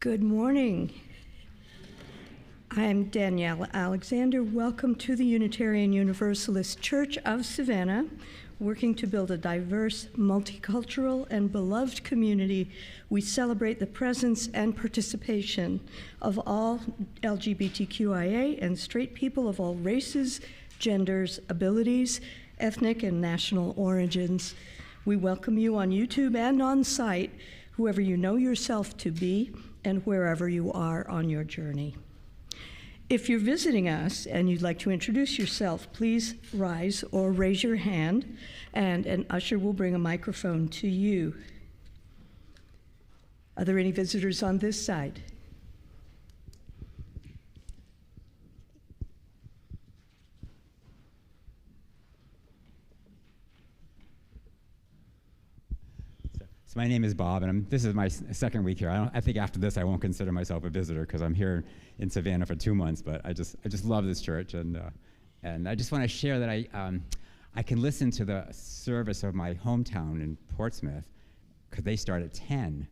Good morning. I'm Danielle Alexander. Welcome to the Unitarian Universalist Church of Savannah, working to build a diverse, multicultural, and beloved community. We celebrate the presence and participation of all LGBTQIA and straight people of all races, genders, abilities, ethnic, and national origins. We welcome you on YouTube and on site, whoever you know yourself to be, and wherever you are on your journey. If you're visiting us and you'd like to introduce yourself, please rise or raise your hand, and an usher will bring a microphone to you. Are there any visitors on this side? So my name is Bob, and this is my second week here. I think after this I won't consider myself a visitor because I'm here in Savannah for 2 months. But I just love this church, and I just want to share that I can listen to the service of my hometown in Portsmouth because they start at 10,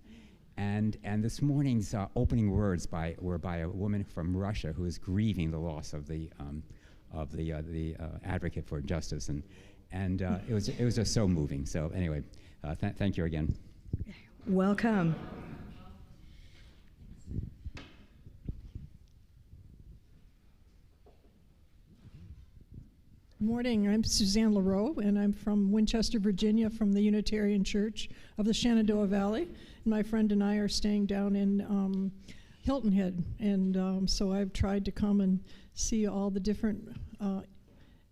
and this morning's opening words were by a woman from Russia who is grieving the loss of the advocate for justice, and it was just so moving. So anyway, thank you again. Welcome. Good morning, I'm Suzanne LaRoe, and I'm from Winchester, Virginia, from the Unitarian Church of the Shenandoah Valley. And my friend and I are staying down in Hilton Head, and so I've tried to come and see all the different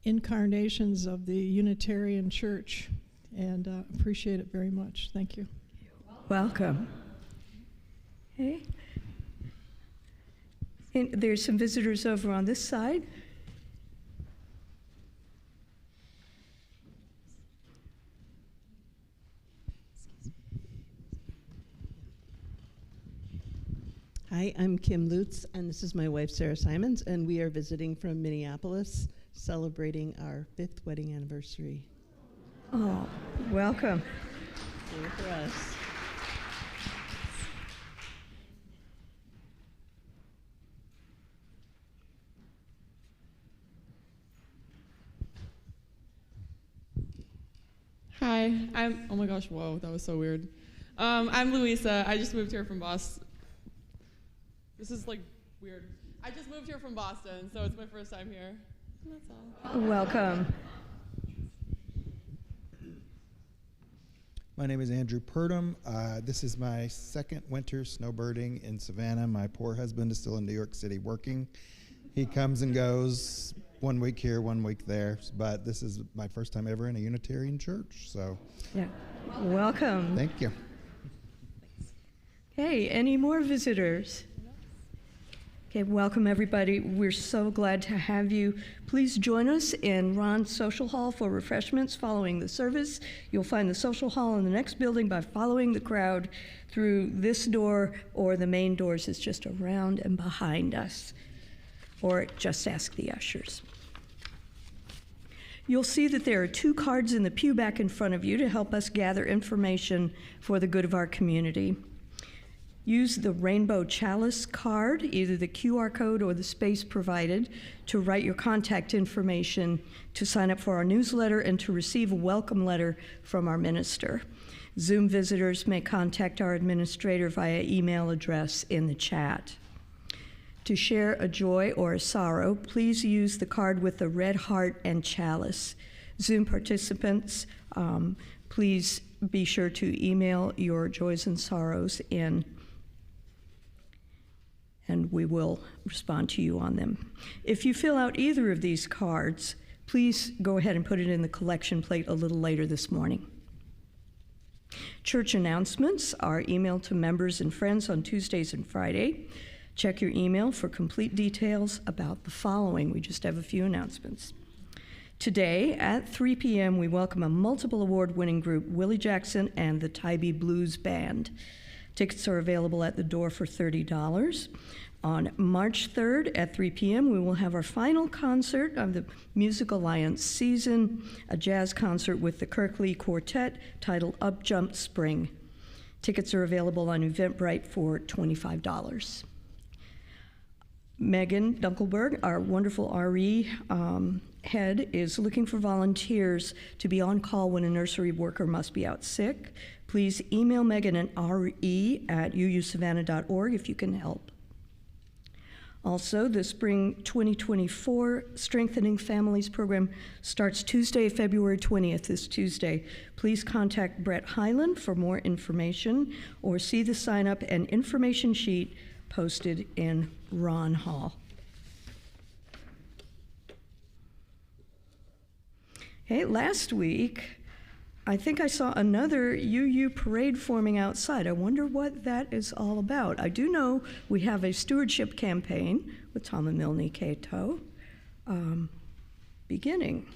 incarnations of the Unitarian Church, and appreciate it very much. Thank you. Welcome. Okay. And there's some visitors over on this side. Hi, I'm Kim Lutz, and this is my wife, Sarah Simons, and we are visiting from Minneapolis, celebrating our 5th wedding anniversary. Oh, welcome. Sing it for us. Hi, oh my gosh, whoa, that was so weird. I'm Louisa. I just moved here from Boston. This is like weird. I just moved here from Boston, so it's my first time here. That's all. Welcome. My name is Andrew Purdom. This is my second winter snowbirding in Savannah. My poor husband is still in New York City working. He comes and goes 1 week here, 1 week there, but this is my first time ever in a Unitarian church, so. Yeah, welcome. Thank you. Okay, any more visitors? Okay, welcome everybody. We're so glad to have you. Please join us in Ron's Social Hall for refreshments following the service. You'll find the social hall in the next building by following the crowd through this door, or the main doors is just around and behind us, or just ask the ushers. You'll see that there are 2 cards in the pew back in front of you to help us gather information for the good of our community. Use the Rainbow Chalice card, either the QR code or the space provided, to write your contact information, to sign up for our newsletter, and to receive a welcome letter from our minister. Zoom visitors may contact our administrator via email address in the chat. To share a joy or a sorrow, please use the card with the red heart and chalice. Zoom participants, please be sure to email your joys and sorrows in, and we will respond to you on them. If you fill out either of these cards, please go ahead and put it in the collection plate a little later this morning. Church announcements are emailed to members and friends on Tuesdays and Friday. Check your email for complete details about the following. We just have a few announcements. Today at 3 p.m., we welcome a multiple award-winning group, Willie Jackson and the Tybee Blues Band. Tickets are available at the door for $30. On March 3rd at 3 p.m., we will have our final concert of the Music Alliance season, a jazz concert with the Kirkley Quartet titled Up Jump Spring. Tickets are available on Eventbrite for $25. Megan Dunkelberg, our wonderful RE head, is looking for volunteers to be on call when a nursery worker must be out sick. Please email Megan at re@uusavannah.org if you can help. Also, the Spring 2024 Strengthening Families program starts Tuesday, February 20th, this Tuesday. Please contact Brett Hyland for more information or see the sign-up and information sheet posted in Ron Hall. Hey, last week, I think I saw another UU parade forming outside. I wonder what that is all about. I do know we have a stewardship campaign with Tom and Milne Cato beginning.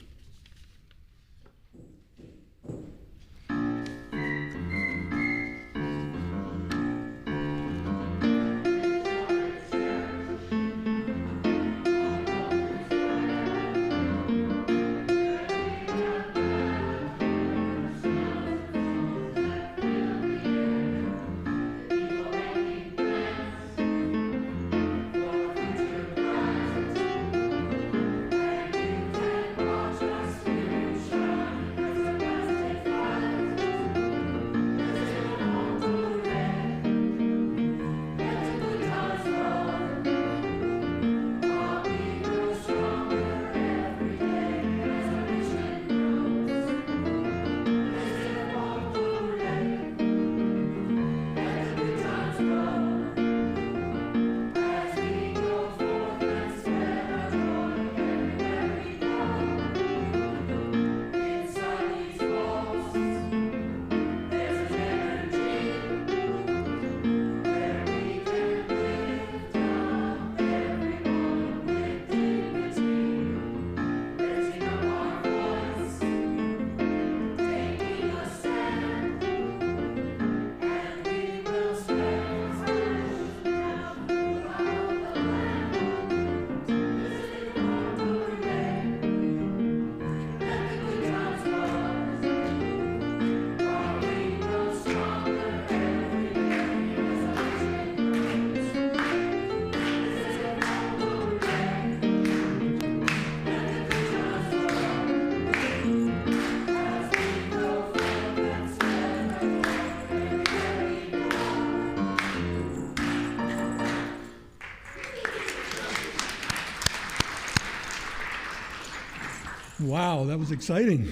Wow, that was exciting.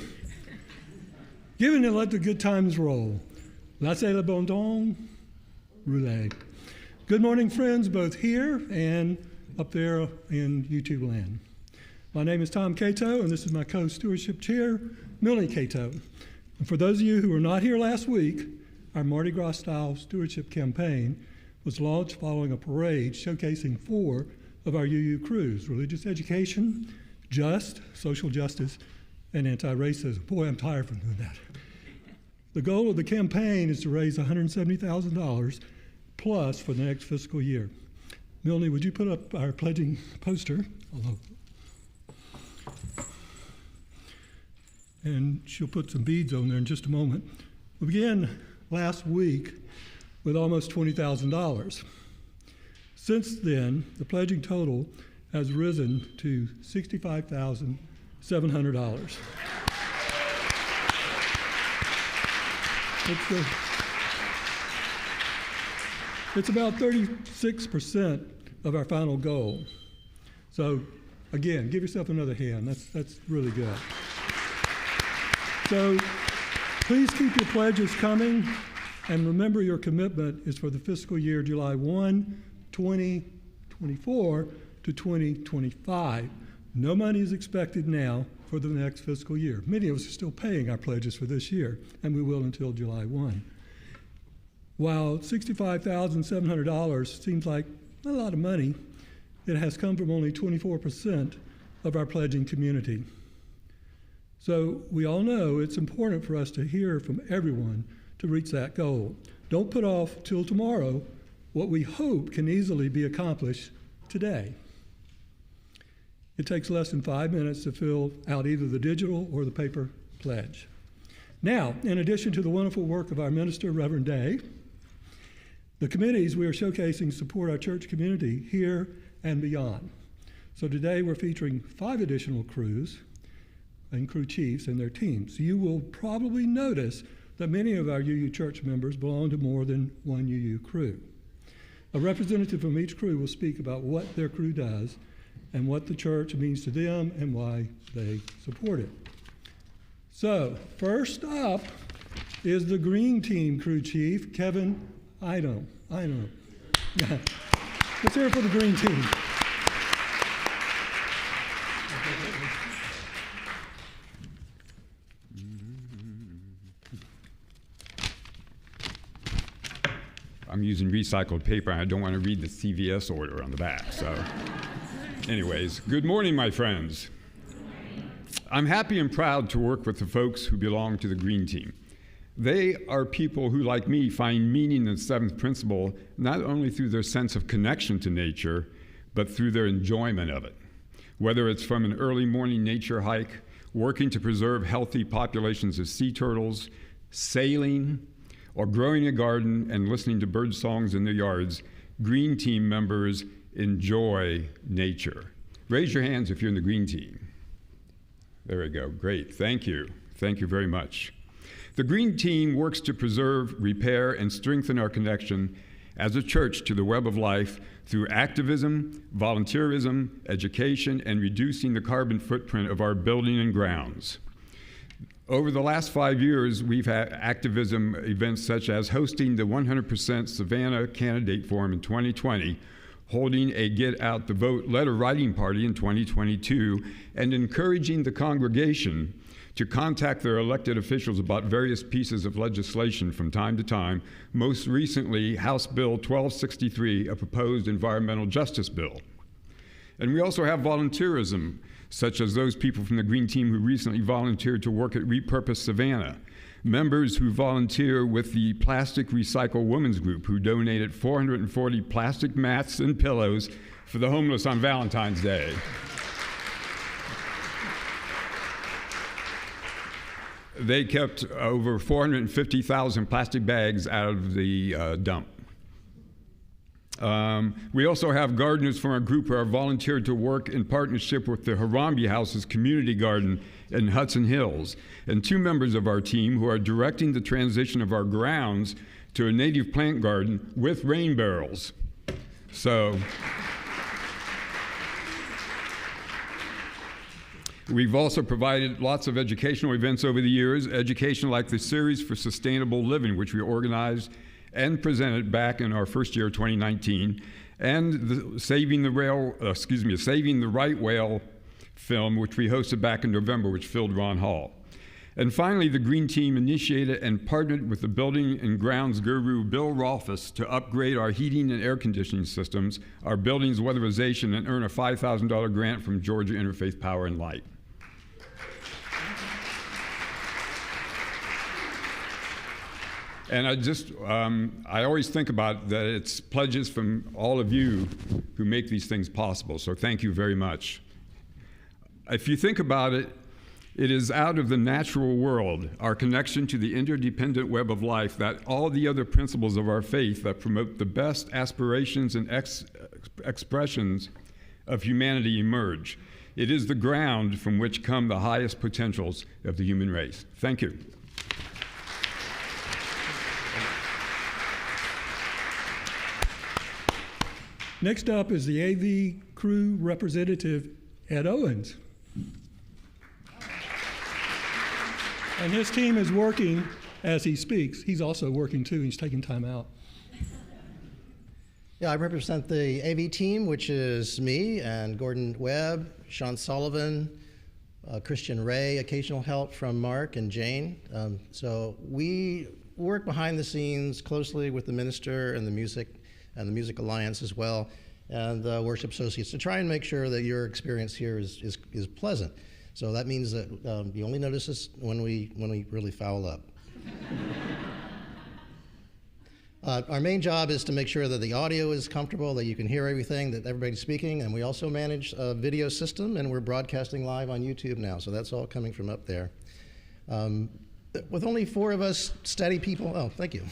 Given to let the good times roll. Laissez le bon temps rouler. Good morning, friends, both here and up there in YouTube land. My name is Tom Cato, and this is my co-stewardship chair, Milne Cato. And for those of you who were not here last week, our Mardi Gras-style stewardship campaign was launched following a parade showcasing 4 of our UU crews: religious education, social justice, and anti-racism. Boy, I'm tired from doing that. The goal of the campaign is to raise $170,000 plus for the next fiscal year. Milne, would you put up our pledging poster? And she'll put some beads on there in just a moment. We began last week with almost $20,000. Since then, the pledging total has risen to $65,700. It's about 36% of our final goal. So again, give yourself another hand. That's really good. So please keep your pledges coming, and remember your commitment is for the fiscal year July 1, 2024 to 2025. No money is expected now for the next fiscal year. Many of us are still paying our pledges for this year, and we will until July 1. While $65,700 seems like a lot of money, it has come from only 24% of our pledging community. So we all know it's important for us to hear from everyone to reach that goal. Don't put off till tomorrow what we hope can easily be accomplished today. It takes less than 5 minutes to fill out either the digital or the paper pledge. Now, in addition to the wonderful work of our minister, Reverend Doege, The committees we are showcasing support our church community here and beyond. So today we're featuring 5 additional crews and crew chiefs and their teams. You will probably notice that many of our UU church members belong to more than one UU crew. A representative from each crew will speak about what their crew does and what the church means to them and why they support it. So, first up is the Green Team crew chief, Kevin Idom. Let's hear it for the Green Team. I'm using recycled paper, and I don't want to read the CVS order on the back. So, anyways, good morning, my friends. I'm happy and proud to work with the folks who belong to the Green Team. They are people who, like me, find meaning in the 7th principle not only through their sense of connection to nature, but through their enjoyment of it. Whether it's from an early morning nature hike, working to preserve healthy populations of sea turtles, sailing, or growing a garden and listening to bird songs in their yards, Green Team members enjoy nature. Raise your hands if you're in the Green Team. There we go, great, thank you. Thank you very much. The Green Team works to preserve, repair, and strengthen our connection as a church to the web of life through activism, volunteerism, education, and reducing the carbon footprint of our building and grounds. Over the last 5 years, we've had activism events such as hosting the 100% Savannah Candidate Forum in 2020, holding a Get Out the Vote letter writing party in 2022, and encouraging the congregation to contact their elected officials about various pieces of legislation from time to time, most recently House Bill 1263, a proposed environmental justice bill. And we also have volunteerism, such as those people from the Green Team who recently volunteered to work at Repurpose Savannah, members who volunteer with the Plastic Recycle Women's Group, who donated 440 plastic mats and pillows for the homeless on Valentine's Day. They kept over 450,000 plastic bags out of the dump. We also have gardeners from our group who are volunteered to work in partnership with the Harambe House's community garden in Hudson Hills, and 2 members of our team who are directing the transition of our grounds to a native plant garden with rain barrels. So, we've also provided lots of educational events over the years, education like the Series for Sustainable Living, which we organized and presented back in our first year, 2019, and the Saving the Right Whale film, which we hosted back in November, which filled Ron Hall. And finally, the Green Team initiated and partnered with the Building and Grounds guru Bill Rolfus to upgrade our heating and air conditioning systems, our building's weatherization, and earn a $5,000 grant from Georgia Interfaith Power and Light. And I always think about that it's pledges from all of you who make these things possible, so thank you very much. If you think about it, it is out of the natural world, our connection to the interdependent web of life, that all the other principles of our faith that promote the best aspirations and expressions of humanity emerge. It is the ground from which come the highest potentials of the human race. Thank you. Next up is the AV crew representative, Ed Owens. And his team is working as he speaks. He's also working too, he's taking time out. Yeah, I represent the AV team, which is me and Gordon Webb, Sean Sullivan, Christian Ray, occasional help from Mark and Jane. So we work behind the scenes closely with the minister and the Music Alliance as well, and worship associates to try and make sure that your experience here is pleasant. So that means that you only notice us when we really foul up. Our main job is to make sure that the audio is comfortable, that you can hear everything, that everybody's speaking, and we also manage a video system, and we're broadcasting live on YouTube now, so that's all coming from up there. With only 4 of us steady people, oh, thank you.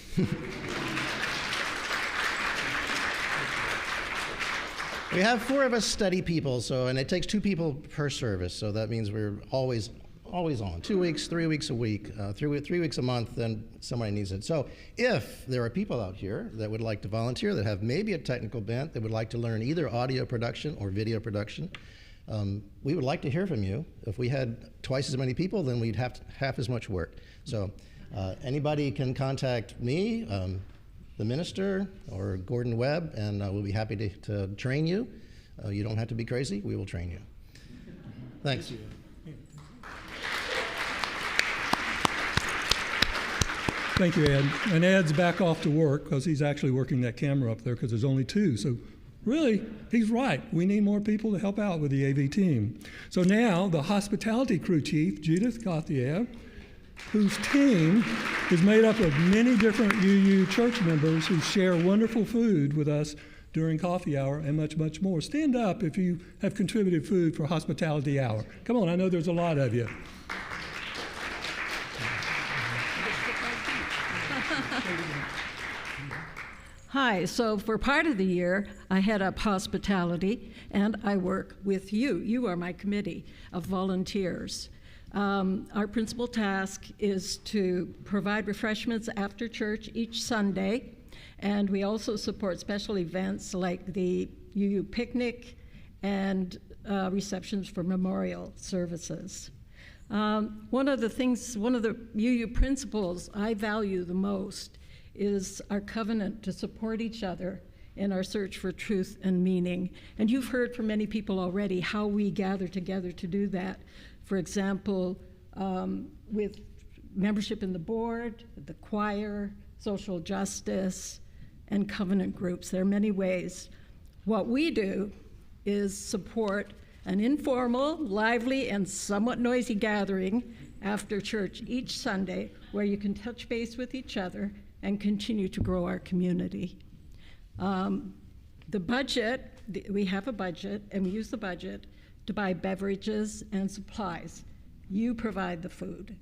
We have 4 of us steady people, and it takes 2 people per service, so that means we're always on. 2 weeks, 3 weeks a week, 3 weeks a month, then somebody needs it. So if there are people out here that would like to volunteer, that have maybe a technical bent, that would like to learn either audio production or video production, we would like to hear from you. If we had twice as many people, then we'd have half as much work. So anybody can contact me, the minister, or Gordon Webb, and we'll be happy to train you. You don't have to be crazy. We will train you. Thanks. Thank you, Ed. And Ed's back off to work because he's actually working that camera up there because there's only 2. So really, he's right. We need more people to help out with the AV team. So now the hospitality crew chief, Judith Gauthier, whose team is made up of many different UU church members who share wonderful food with us during coffee hour and much, much more. Stand up if you have contributed food for hospitality hour. Come on, I know there's a lot of you. Hi, so for part of the year, I head up hospitality, and I work with you. You are my committee of volunteers. Our principal task is to provide refreshments after church each Sunday, and we also support special events like the UU picnic and receptions for memorial services. One of the UU principles I value the most is our covenant to support each other in our search for truth and meaning. And you've heard from many people already how we gather together to do that. For example, with membership in the board, the choir, social justice, and covenant groups. There are many ways. What we do is support an informal, lively, and somewhat noisy gathering after church each Sunday where you can touch base with each other and continue to grow our community. The budget, we have a budget, and we use the budget to buy beverages and supplies. You provide the food.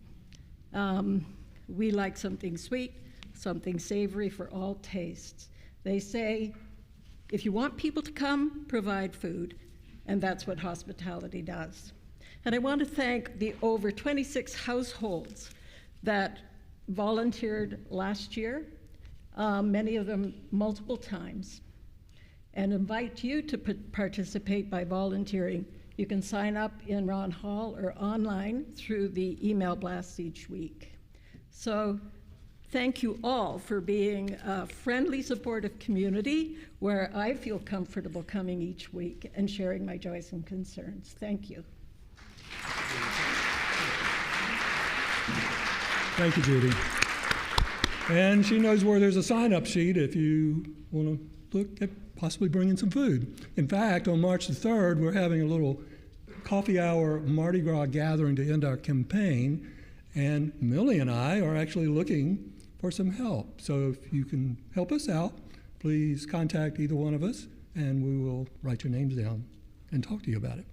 We like something sweet, something savory for all tastes. They say, if you want people to come, provide food, and that's what hospitality does. And I want to thank the over 26 households that volunteered last year, many of them multiple times, and invite you to participate by volunteering. You can sign up in Ron Hall or online through the email blasts each week. So thank you all for being a friendly, supportive community where I feel comfortable coming each week and sharing my joys and concerns. Thank you. Thank you, Judy. And she knows where there's a sign-up sheet if you want to look at possibly bringing some food. In fact, on March the 3rd, we're having a little coffee hour Mardi Gras gathering to end our campaign, and Millie and I are actually looking for some help. So if you can help us out, please contact either one of us, and we will write your names down and talk to you about it.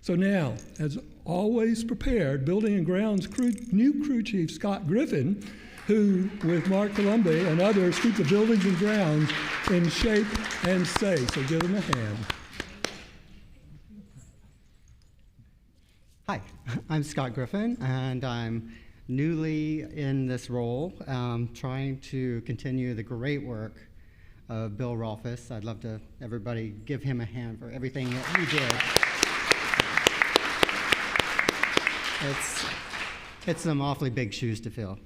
So now, as always prepared, Building and Grounds new crew chief Scott Griffin, who, with Mark Colombe and others, keep the buildings and grounds in shape and safe. So give him a hand. Hi, I'm Scott Griffin, and I'm newly in this role, trying to continue the great work of Bill Rolfus. I'd love to everybody give him a hand for everything that he did. It's some awfully big shoes to fill.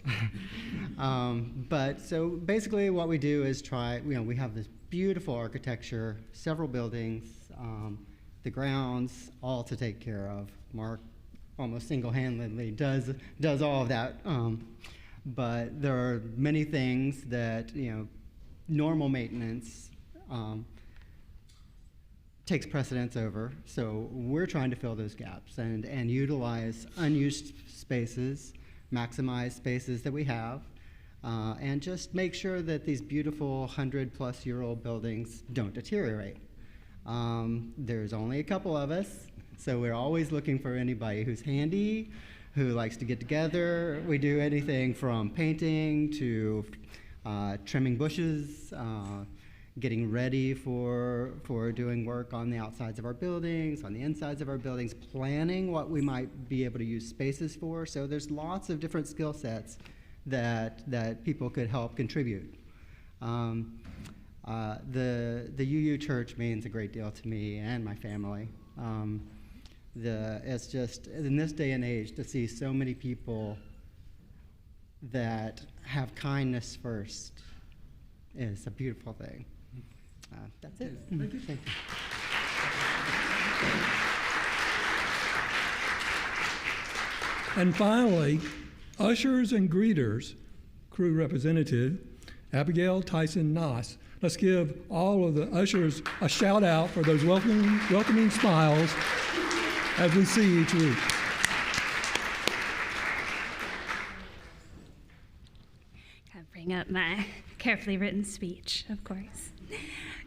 But so basically what we do is we have this beautiful architecture, several buildings, the grounds, all to take care of. Mark almost single-handedly does all of that. But there are many things that, normal maintenance takes precedence over. So we're trying to fill those gaps and utilize unused spaces, maximize spaces that we have, and just make sure that these beautiful 100-plus-year-old buildings don't deteriorate. There's only a couple of us, so we're always looking for anybody who's handy, who likes to get together. We do anything from painting to trimming bushes, getting ready for doing work on the outsides of our buildings, on the insides of our buildings, planning what we might be able to use spaces for. So there's lots of different skill sets that people could help contribute. The UU Church means a great deal to me and my family. It's just, in this day and age, to see so many people that have kindness first is a beautiful thing. That's it. Thank you. Thank you. And finally, ushers and greeters, crew representative, Abigail Tyson-Noss. Let's give all of the ushers a shout out for those welcoming smiles as we see each week. Gotta bring up my carefully written speech, of course.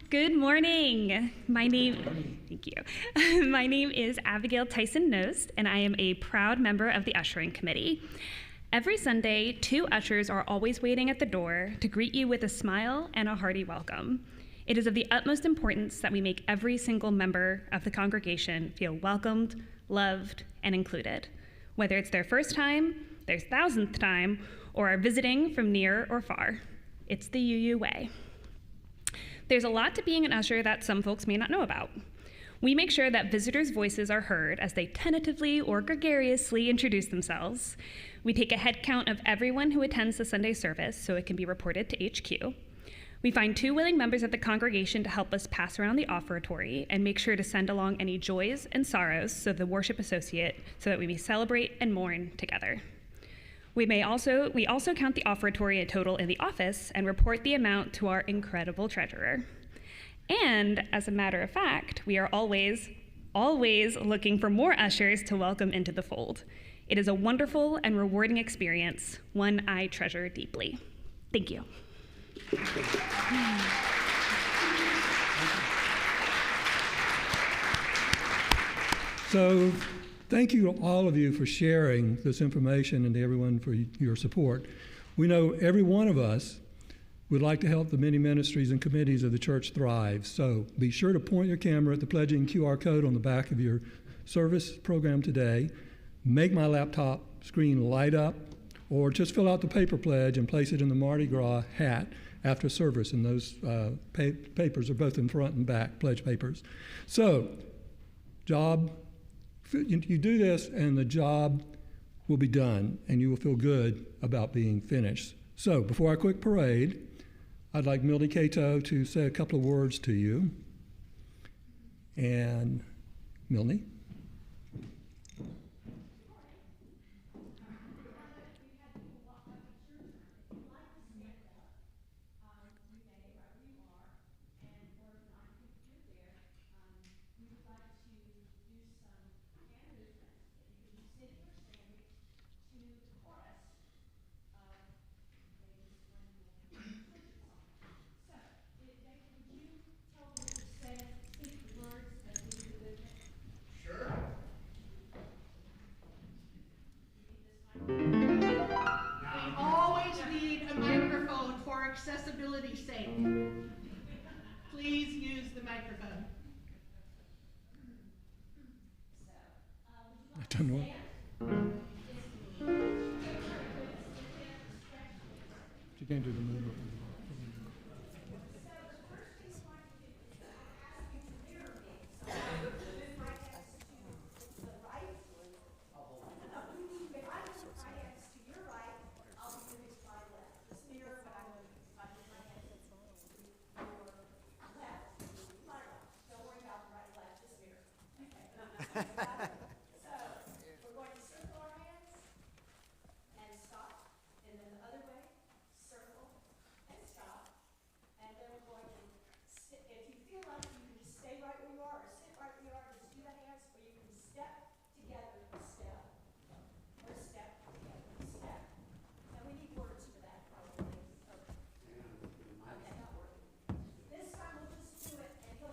Good morning. Thank you. My name is Abigail Tyson-Noss, and I am a proud member of the ushering committee. Every Sunday, 2 ushers are always waiting at the door to greet you with a smile and a hearty welcome. It is of the utmost importance that we make every single member of the congregation feel welcomed, loved, and included, whether it's their first time, their 1000th time, or are visiting from near or far. It's the UU way. There's a lot to being an usher that some folks may not know about. We make sure that visitors' voices are heard as they tentatively or gregariously introduce themselves. We take a head count of everyone who attends the Sunday service so it can be reported to HQ. We find 2 willing members of the congregation to help us pass around the offertory and make sure to send along any joys and sorrows so the worship associate so that we may celebrate and mourn together. We also count the offertory in total in the office and report the amount to our incredible treasurer. And as a matter of fact, we are always looking for more ushers to welcome into the fold. It is a wonderful and rewarding experience, one I treasure deeply. Thank you. So thank you, all of you, for sharing this information and to everyone for your support. We know every one of us would like to help the many ministries and committees of the church thrive. So be sure to point your camera at the pledging QR code on the back of your service program today. Make my laptop screen light up, or just fill out the paper pledge and place it in the Mardi Gras hat after service. And those papers are both in front and back, pledge papers. So, you do this and the job will be done and you will feel good about being finished. So before our quick parade, I'd like Mildy Cato to say a couple of words to you. And Mildy? Accessibility's sake. Please use the microphone. I don't know. You can't do the move.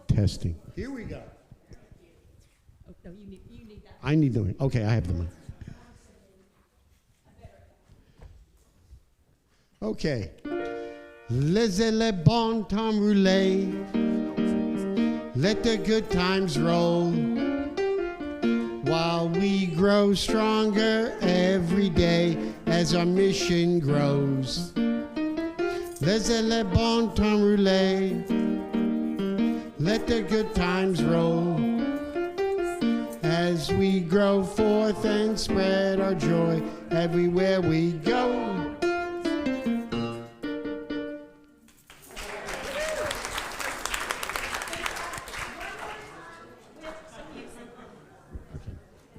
Testing. Here we go. Oh, no, you need that. I need the one. Okay, I have the one. Okay. Laissez le bon temps rouler. Let the good times roll. While we grow stronger every day as our mission grows. Laissez le bon temps rouler. Let the good times roll. As we grow forth and spread our joy everywhere we go.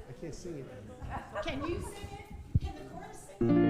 I can't sing it. Can you sing it? Can the chorus sing it?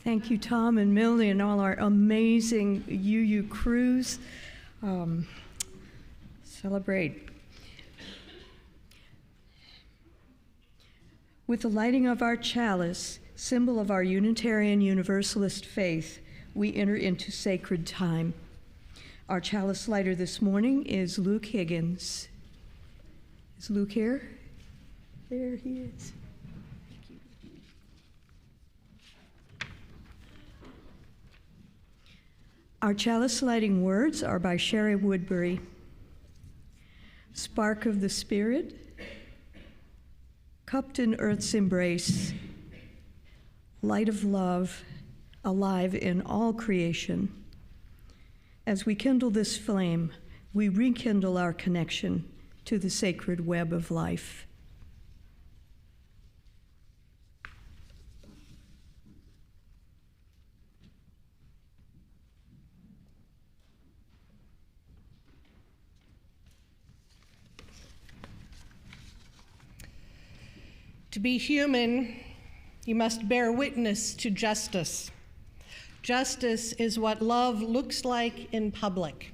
Thank you, Tom and Millie, and all our amazing UU crews. Celebrate. With the lighting of our chalice, symbol of our Unitarian Universalist faith, we enter into sacred time. Our chalice lighter this morning is Luke Higgins. Is Luke here? There he is. Our chalice lighting words are by Sherry Woodbury. Spark of the Spirit, cupped in earth's embrace, light of love, alive in all creation. As we kindle this flame, we rekindle our connection to the sacred web of life. To be human, you must bear witness to justice. Justice is what love looks like in public.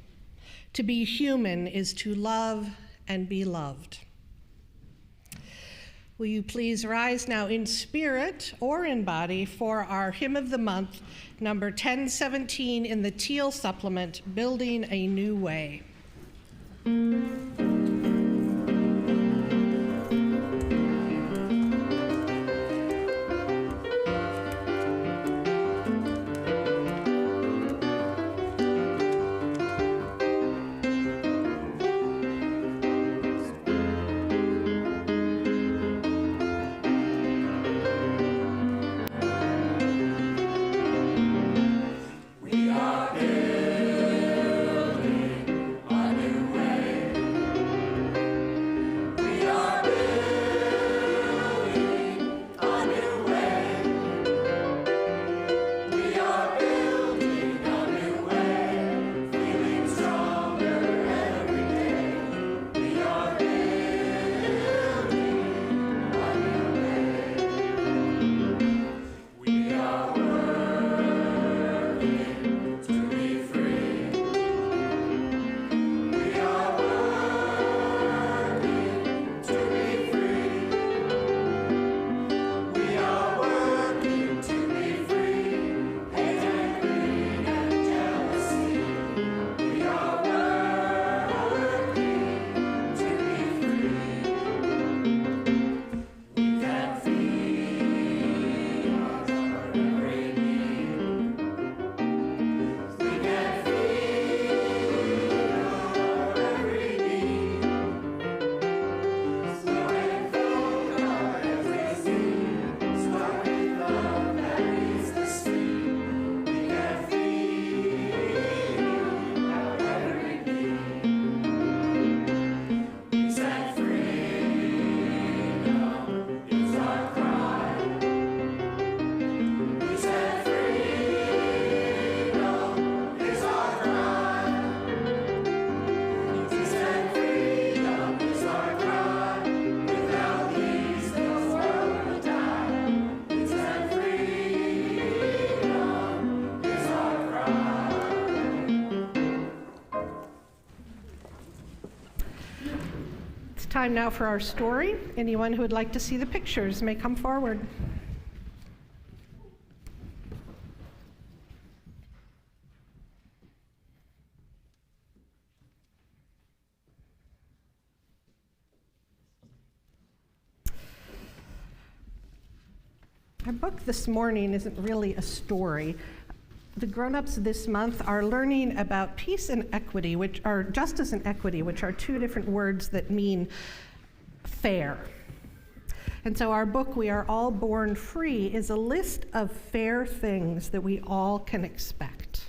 To be human is to love and be loved. Will you please rise now in spirit or in body for our Hymn of the Month, number 1017 in the Teal Supplement, Building a New Way. We are building a new way. time now for our story. Anyone who would like to see the pictures may come forward. Our book this morning isn't really a story. The grown-ups this month are learning about peace and equity, which are justice and equity, which are two different words that mean fair. And so our book, We Are All Born Free, is a list of fair things that we all can expect.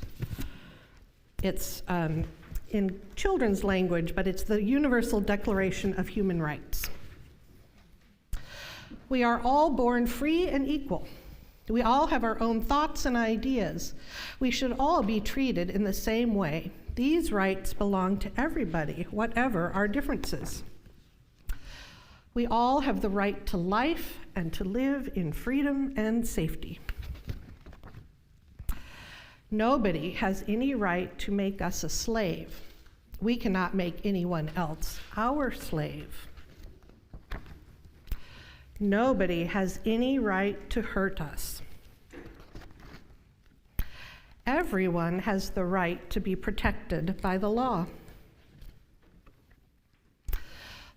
It's in children's language, but it's the Universal Declaration of Human Rights. We are all born free and equal. We all have our own thoughts and ideas. We should all be treated in the same way. These rights belong to everybody, whatever our differences. We all have the right to life and to live in freedom and safety. Nobody has any right to make us a slave. We cannot make anyone else our slave. Nobody has any right to hurt us. Everyone has the right to be protected by the law.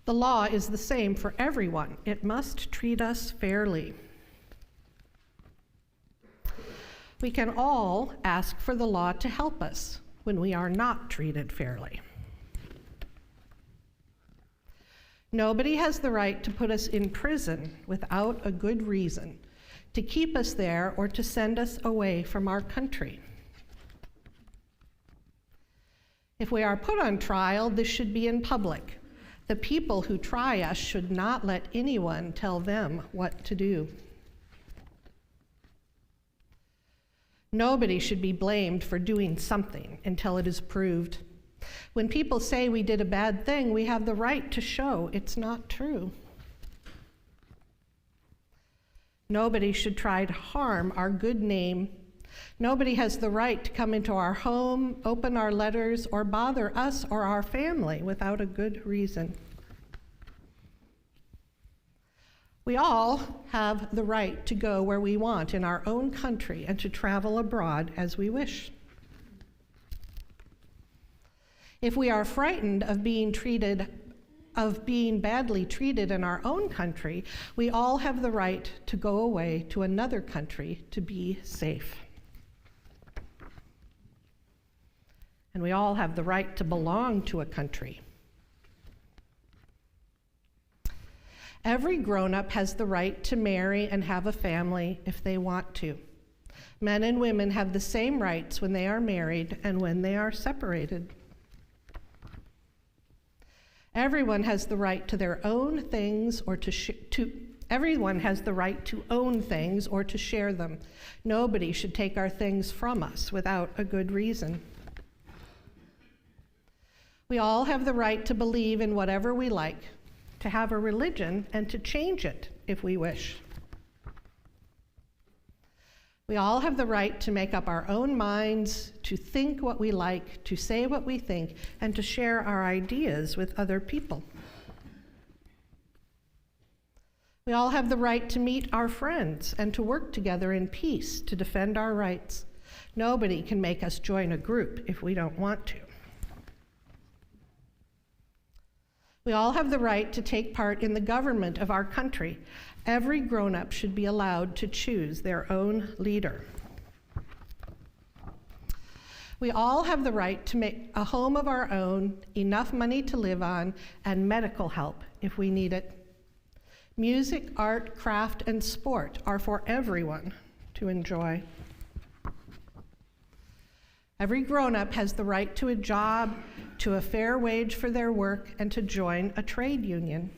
The law is the same for everyone. It must treat us fairly. We can all ask for the law to help us when we are not treated fairly. Nobody has the right to put us in prison without a good reason, to keep us there or to send us away from our country. If we are put on trial, this should be in public. The people who try us should not let anyone tell them what to do. Nobody should be blamed for doing something until it is proved. When people say we did a bad thing, we have the right to show it's not true. Nobody should try to harm our good name. Nobody has the right to come into our home, open our letters, or bother us or our family without a good reason. We all have the right to go where we want in our own country and to travel abroad as we wish. If we are frightened of being badly treated in our own country, we all have the right to go away to another country to be safe. And we all have the right to belong to a country. Every grown-up has the right to marry and have a family if they want to. Men and women have the same rights when they are married and when they are separated. Everyone has the right to their own things or everyone has the right to own things or to share them. Nobody should take our things from us without a good reason. We all have the right to believe in whatever we like, to have a religion, and to change it if we wish. We all have the right to make up our own minds, to think what we like, to say what we think, and to share our ideas with other people. We all have the right to meet our friends and to work together in peace to defend our rights. Nobody can make us join a group if we don't want to. We all have the right to take part in the government of our country. Every grown-up should be allowed to choose their own leader. We all have the right to make a home of our own, enough money to live on, and medical help if we need it. Music, art, craft, and sport are for everyone to enjoy. Every grown-up has the right to a job, to a fair wage for their work, and to join a trade union.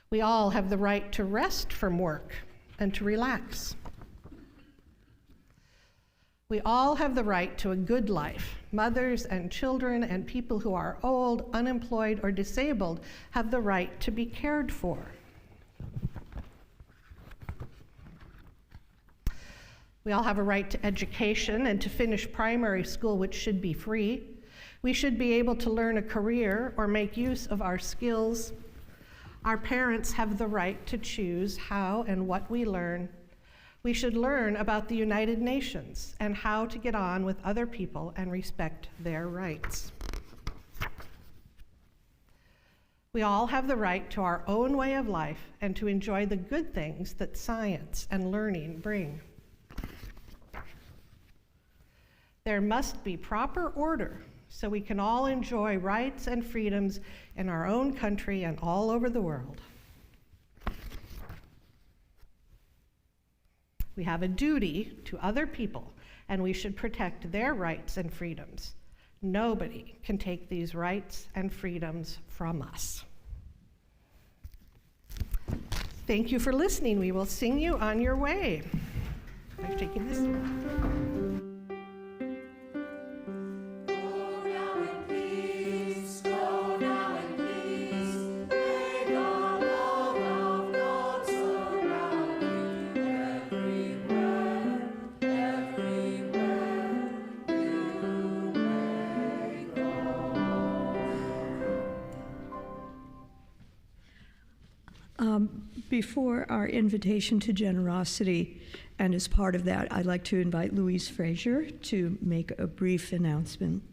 We all have the right to rest from work and to relax. We all have the right to a good life. Mothers and children and people who are old, unemployed, or disabled have the right to be cared for. We all have a right to education and to finish primary school, which should be free. We should be able to learn a career or make use of our skills. Our parents have the right to choose how and what we learn. We should learn about the United Nations and how to get on with other people and respect their rights. We all have the right to our own way of life and to enjoy the good things that science and learning bring. There must be proper order so we can all enjoy rights and freedoms in our own country and all over the world. We have a duty to other people, and we should protect their rights and freedoms. Nobody can take these rights and freedoms from us. Thank you for listening. We will sing you on your way. I'm taking this one. Before our invitation to generosity, and as part of that, I'd like to invite Louise Frazier to make a brief announcement.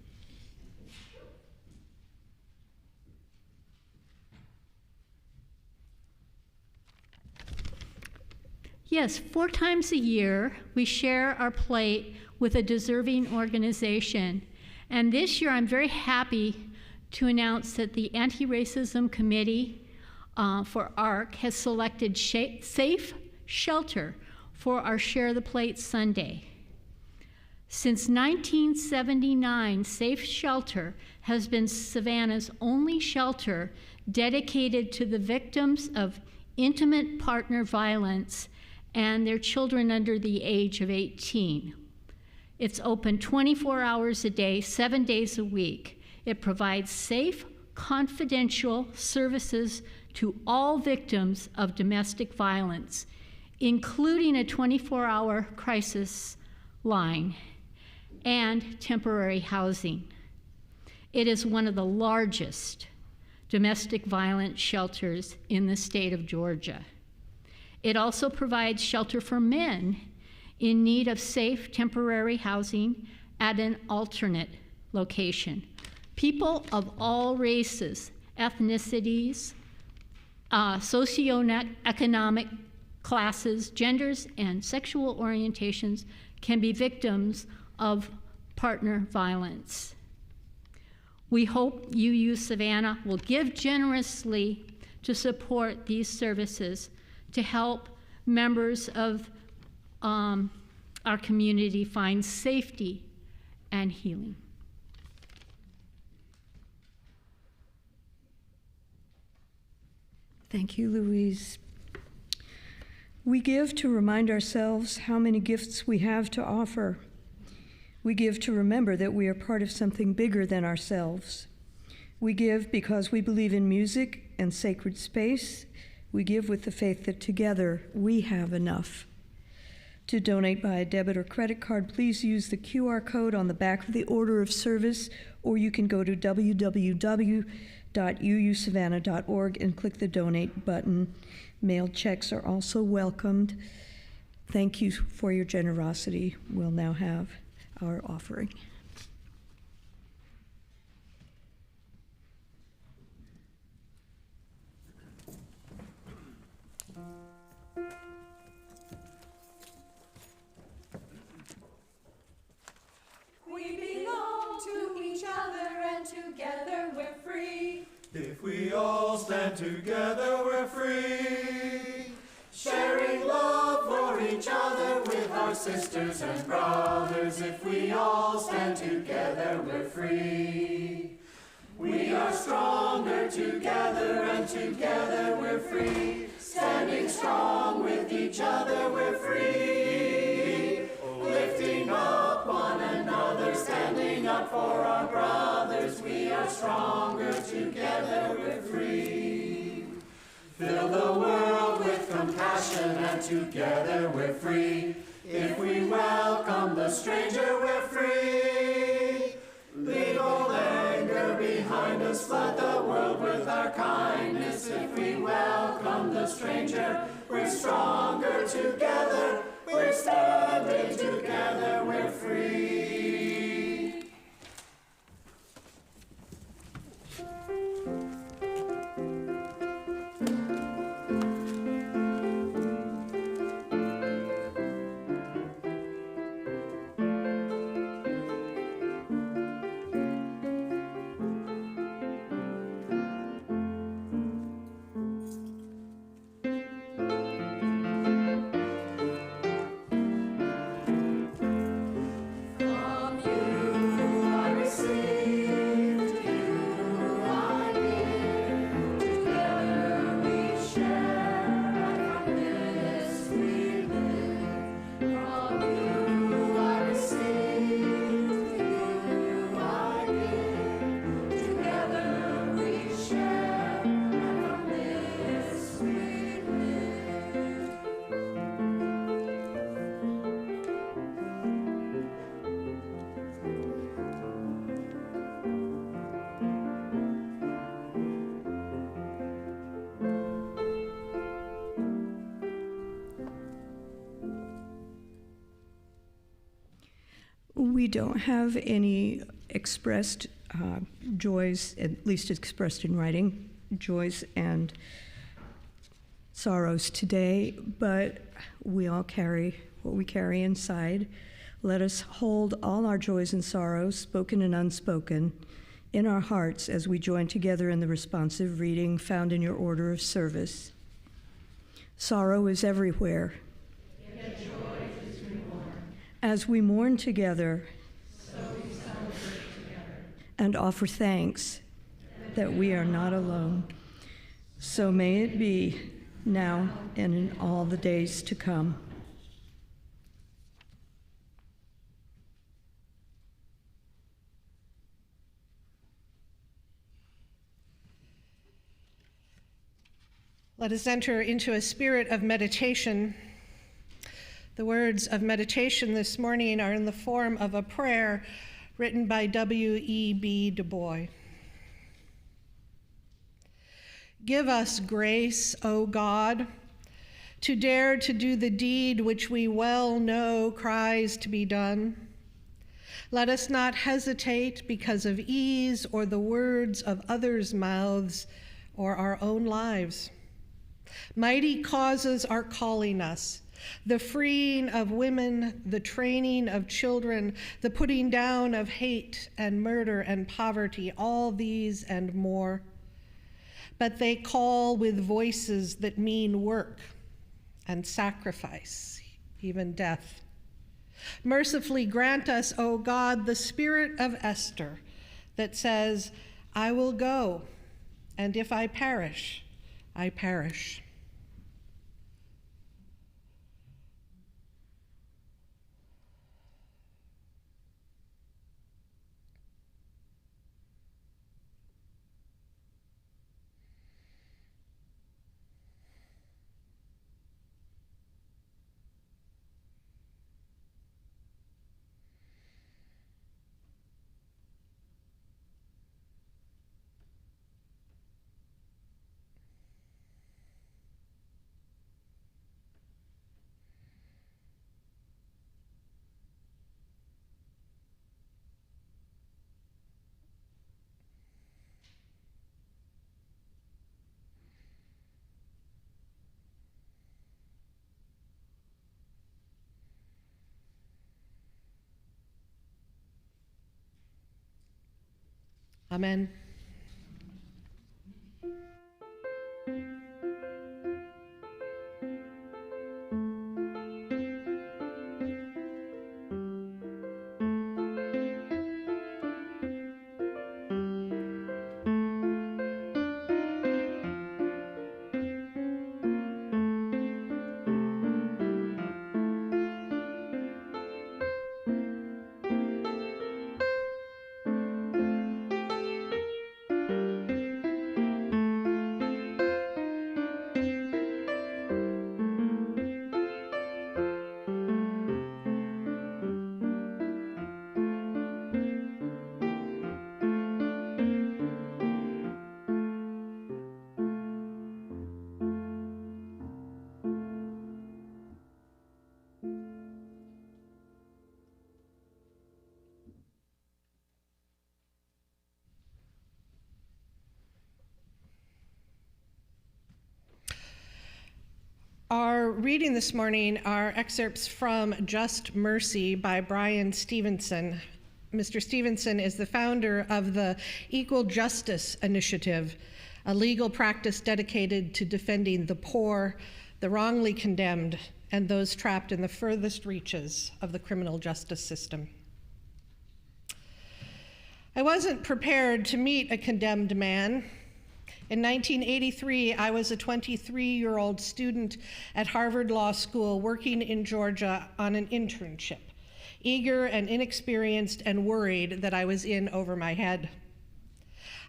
Yes, 4 times a year, we share our plate with a deserving organization. And this year, I'm very happy to announce that the Anti-Racism Committee for ARC has selected Safe Shelter for our Share the Plate Sunday. Since 1979, Safe Shelter has been Savannah's only shelter dedicated to the victims of intimate partner violence and their children under the age of 18. It's open 24 hours a day, 7 days a week. It provides safe, confidential services to all victims of domestic violence, including a 24-hour crisis line and temporary housing. It is one of the largest domestic violence shelters in the state of Georgia. It also provides shelter for men in need of safe temporary housing at an alternate location. People of all races, ethnicities, socioeconomic classes, genders, and sexual orientations can be victims of partner violence. We hope UU Savannah will give generously to support these services to help members of our community find safety and healing. Thank you, Louise. We give to remind ourselves how many gifts we have to offer. We give to remember that we are part of something bigger than ourselves. We give because we believe in music and sacred space. We give with the faith that together we have enough. To donate by a debit or credit card, please use the QR code on the back of the order of service, or you can go to www.uusavannah.org and click the donate button. Mailed checks are also welcomed. Thank you for your generosity. We'll now have our offering. We belong to each other and together we're free. If we all stand together, we're free. Sharing love for each other with our sisters and brothers. If we all stand together, we're free. We are stronger together and together we're free. Standing strong with each other, we're free. Lifting up one another, standing up for our brothers. We are stronger together, we're free. Fill the world with compassion and together we're free. If we welcome the stranger, we're free. Legal behind us, flood the world with our kindness. If we welcome the stranger, we're stronger together. We're standing together, we're free. We don't have any expressed joys, at least expressed in writing, joys and sorrows today, but we all carry what we carry inside. Let us hold all our joys and sorrows, spoken and unspoken, in our hearts as we join together in the responsive reading found in your order of service. Sorrow is everywhere. Yet joy is reborn. As we mourn together, So we celebrate together. and offer thanks that we are not alone. So may it be now and in all the days to come. Let us enter into a spirit of meditation. The words of meditation this morning are in the form of a prayer written by W.E.B. Du Bois. Give us grace, O God, to dare to do the deed which we well know cries to be done. Let us not hesitate because of ease or the words of others' mouths or our own lives. Mighty causes are calling us. The freeing of women, the training of children, the putting down of hate and murder and poverty, all these and more. But they call with voices that mean work and sacrifice, even death. Mercifully grant us, O God, the spirit of Esther that says, I will go, and if I perish, I perish. Amen. Our reading this morning are excerpts from Just Mercy by Brian Stevenson. Mr. Stevenson is the founder of the Equal Justice Initiative, a legal practice dedicated to defending the poor, the wrongly condemned, and those trapped in the furthest reaches of the criminal justice system. I wasn't prepared to meet a condemned man. In 1983, I was a 23-year-old student at Harvard Law School working in Georgia on an internship, eager and inexperienced and worried that I was in over my head.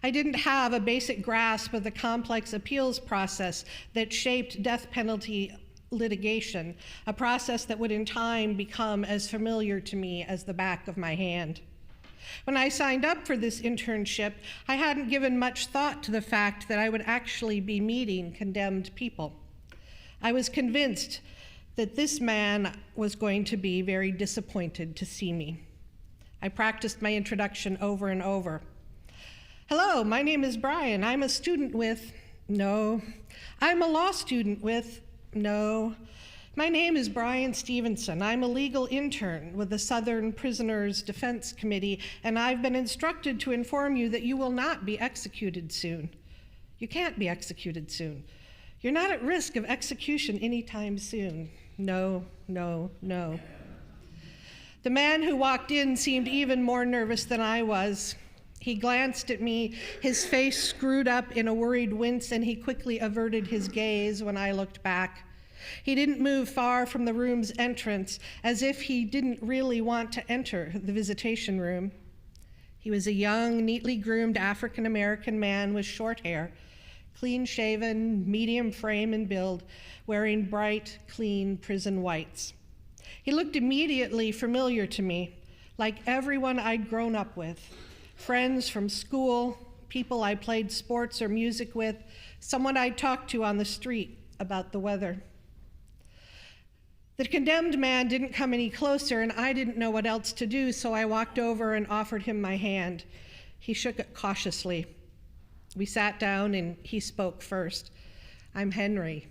I didn't have a basic grasp of the complex appeals process that shaped death penalty litigation, a process that would in time become as familiar to me as the back of my hand. When I signed up for this internship, I hadn't given much thought to the fact that I would actually be meeting condemned people. I was convinced that this man was going to be very disappointed to see me. I practiced my introduction over and over. Hello, my name is Brian. I'm a student with, no. I'm a law student with, no. My name is Brian Stevenson. I'm a legal intern with the Southern Prisoners Defense Committee, and I've been instructed to inform you that you will not be executed soon. You can't be executed soon. You're not at risk of execution anytime soon. No, no, no. The man who walked in seemed even more nervous than I was. He glanced at me, his face screwed up in a worried wince, and he quickly averted his gaze when I looked back. He didn't move far from the room's entrance, as if he didn't really want to enter the visitation room. He was a young, neatly groomed African-American man with short hair, clean-shaven, medium frame and build, wearing bright, clean prison whites. He looked immediately familiar to me, like everyone I'd grown up with, friends from school, people I played sports or music with, someone I'd talked to on the street about the weather. The condemned man didn't come any closer, and I didn't know what else to do, so I walked over and offered him my hand. He shook it cautiously. We sat down, and he spoke first. I'm Henry.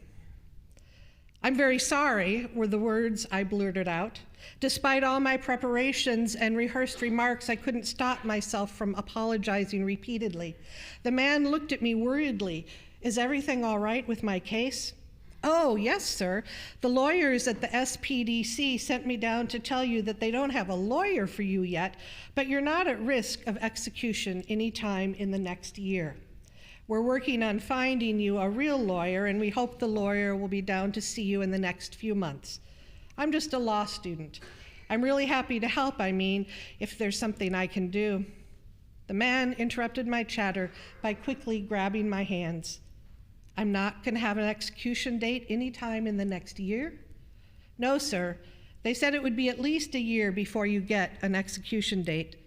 I'm very sorry, were the words I blurted out. Despite all my preparations and rehearsed remarks, I couldn't stop myself from apologizing repeatedly. The man looked at me worriedly. Is everything all right with my case? Oh, yes, sir. The lawyers at the SPDC sent me down to tell you that they don't have a lawyer for you yet, but you're not at risk of execution anytime in the next year. We're working on finding you a real lawyer, and we hope the lawyer will be down to see you in the next few months. I'm just a law student. I'm really happy to help, if there's something I can do. The man interrupted my chatter by quickly grabbing my hands. I'm not going to have an execution date anytime in the next year? No, sir. They said it would be at least a year before you get an execution date.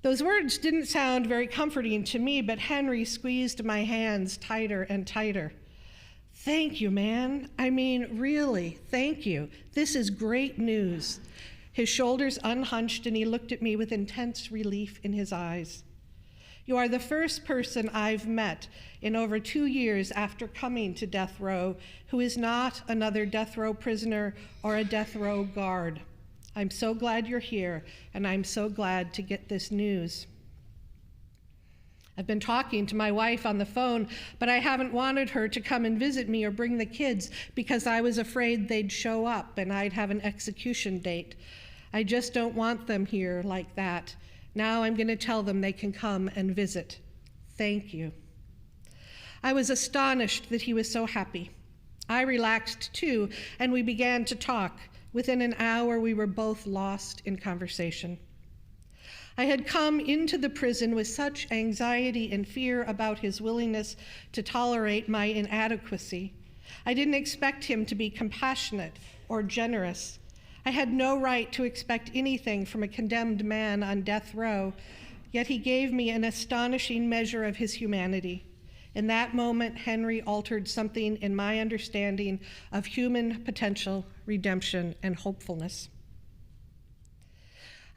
Those words didn't sound very comforting to me, but Henry squeezed my hands tighter and tighter. Thank you, man. Really, thank you. This is great news. His shoulders unhunched, and he looked at me with intense relief in his eyes. You are the first person I've met in over 2 years after coming to death row who is not another death row prisoner or a death row guard. I'm so glad you're here, and I'm so glad to get this news. I've been talking to my wife on the phone, but I haven't wanted her to come and visit me or bring the kids because I was afraid they'd show up and I'd have an execution date. I just don't want them here like that. Now I'm going to tell them they can come and visit. Thank you. I was astonished that he was so happy. I relaxed too, and we began to talk. Within an hour, we were both lost in conversation. I had come into the prison with such anxiety and fear about his willingness to tolerate my inadequacy. I didn't expect him to be compassionate or generous. I had no right to expect anything from a condemned man on death row, yet he gave me an astonishing measure of his humanity. In that moment, Henry altered something in my understanding of human potential, redemption, and hopefulness.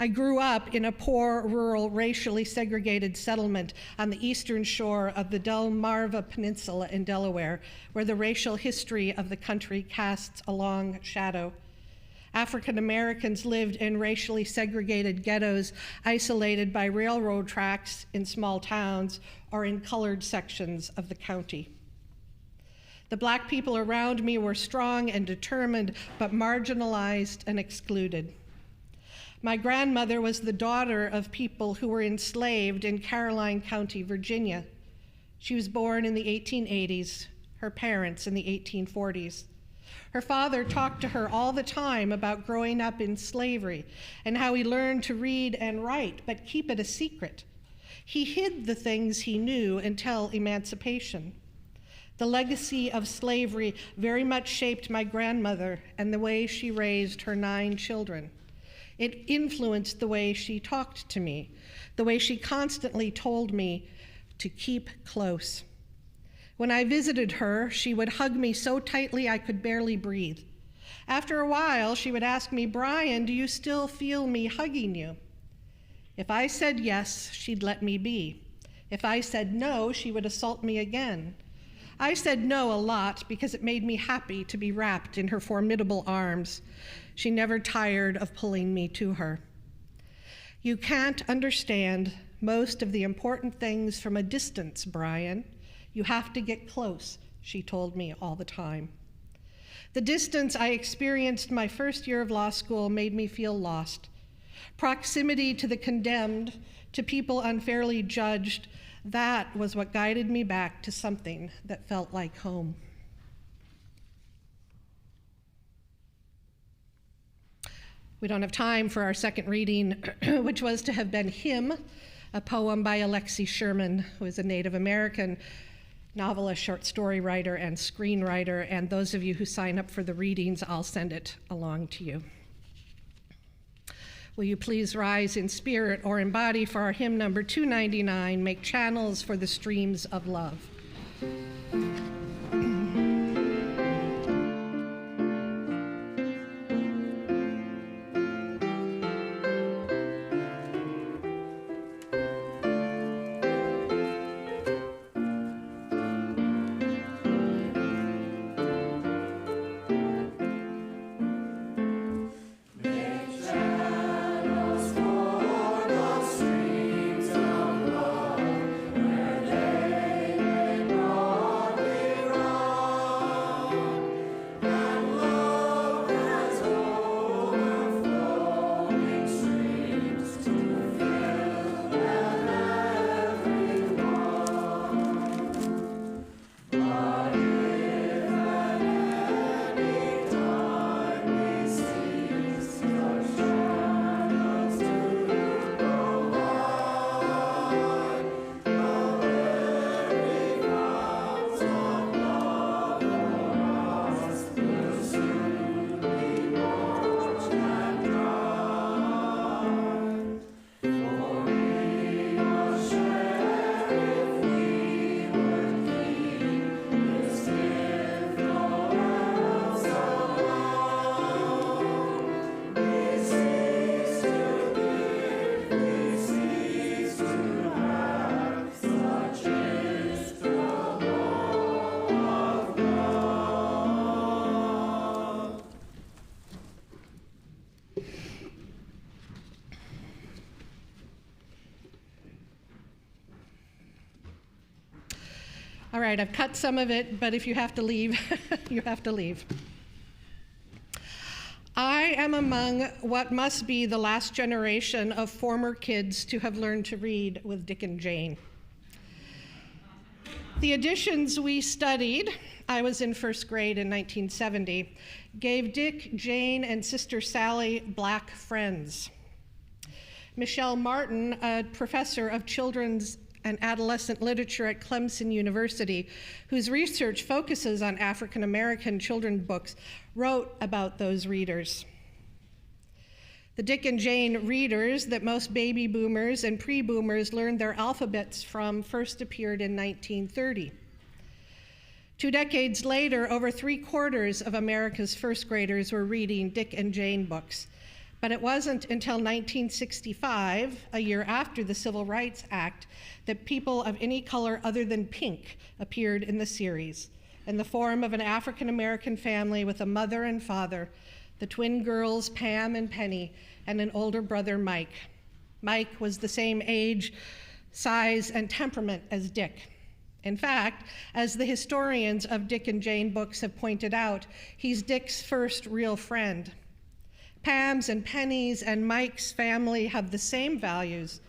I grew up in a poor, rural, racially segregated settlement on the eastern shore of the Delmarva Peninsula in Delaware, where the racial history of the country casts a long shadow. African Americans lived in racially segregated ghettos, isolated by railroad tracks in small towns or in colored sections of the county. The Black people around me were strong and determined, but marginalized and excluded. My grandmother was the daughter of people who were enslaved in Caroline County, Virginia. She was born in the 1880s, her parents in the 1840s. Her father talked to her all the time about growing up in slavery and how he learned to read and write, but keep it a secret. He hid the things he knew until emancipation. The legacy of slavery very much shaped my grandmother and the way she raised her 9 children. It influenced the way she talked to me, the way she constantly told me to keep close. When I visited her, she would hug me so tightly I could barely breathe. After a while, she would ask me, "Brian, do you still feel me hugging you?" If I said yes, she'd let me be. If I said no, she would assault me again. I said no a lot because it made me happy to be wrapped in her formidable arms. She never tired of pulling me to her. You can't understand most of the important things from a distance, Brian. You have to get close, she told me all the time. The distance I experienced my first year of law school made me feel lost. Proximity to the condemned, to people unfairly judged, that was what guided me back to something that felt like home. We don't have time for our second reading, which was to have been Hymn, a poem by Alexi Sherman, who is a Native American novelist, short story writer, and screenwriter. And those of you who sign up for the readings, I'll send it along to you. Will you please rise in spirit or in body for our hymn number 299, Make Channels for the Streams of Love. All right, I've cut some of it, but if you have to leave, you have to leave. I am among what must be the last generation of former kids to have learned to read with Dick and Jane. The editions we studied, I was in first grade in 1970, gave Dick, Jane, and Sister Sally black friends. Michelle Martin, a professor of children's and adolescent literature at Clemson University, whose research focuses on African American children's books, wrote about those readers. The Dick and Jane readers that most baby boomers and pre-boomers learned their alphabets from first appeared in 1930. 2 decades later, over 3/4 of America's first graders were reading Dick and Jane books. But it wasn't until 1965, a year after the Civil Rights Act, that people of any color other than pink appeared in the series, in the form of an African-American family with a mother and father, the twin girls Pam and Penny, and an older brother, Mike. Mike was the same age, size, and temperament as Dick. In fact, as the historians of Dick and Jane books have pointed out, he's Dick's first real friend. Pam's and Penny's and Mike's family have the same values,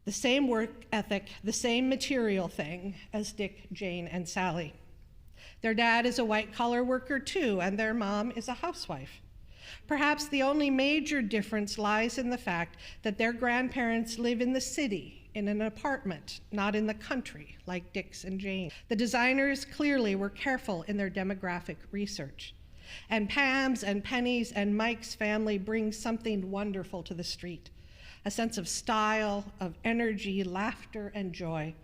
the same work ethic, the same material thing as Dick, Jane, and Sally. Their dad is a white-collar worker too, and their mom is a housewife. Perhaps the only major difference lies in the fact that their grandparents live in the city, in an apartment, not in the country, like Dick's and Jane. The designers clearly were careful in their demographic research. And Pam's and Penny's and Mike's family brings something wonderful to the street, a sense of style, of energy, laughter, and joy.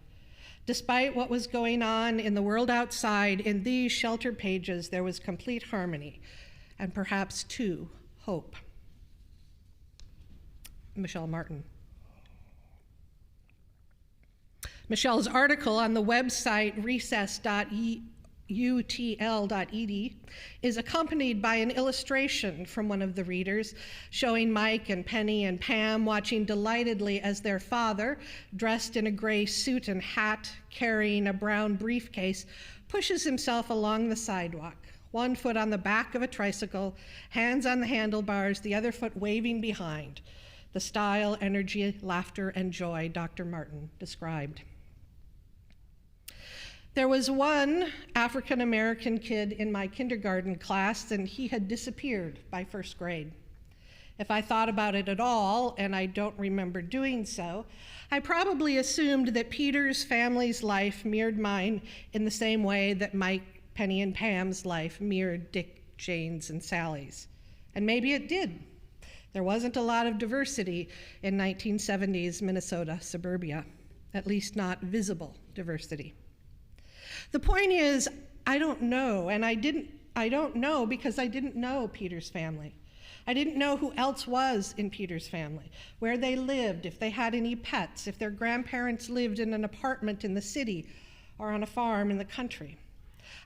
Despite what was going on in the world outside, in these shelter pages, there was complete harmony, and perhaps, too, hope. Michelle Martin. Michelle's article on the website recess.utl.ed is accompanied by an illustration from one of the readers showing Mike and Penny and Pam watching delightedly as their father, dressed in a gray suit and hat, carrying a brown briefcase, pushes himself along the sidewalk, one foot on the back of a tricycle, hands on the handlebars, the other foot waving behind. The style, energy, laughter, and joy Dr. Martin described. There was one African-American kid in my kindergarten class, and he had disappeared by first grade. If I thought about it at all, and I don't remember doing so, I probably assumed that Peter's family's life mirrored mine in the same way that Mike, Penny, and Pam's life mirrored Dick, Jane's, and Sally's. And maybe it did. There wasn't a lot of diversity in 1970s Minnesota suburbia, at least not visible diversity. The point is, I don't know, and I don't know because I didn't know Peter's family. I didn't know who else was in Peter's family, where they lived, if they had any pets, if their grandparents lived in an apartment in the city or on a farm in the country.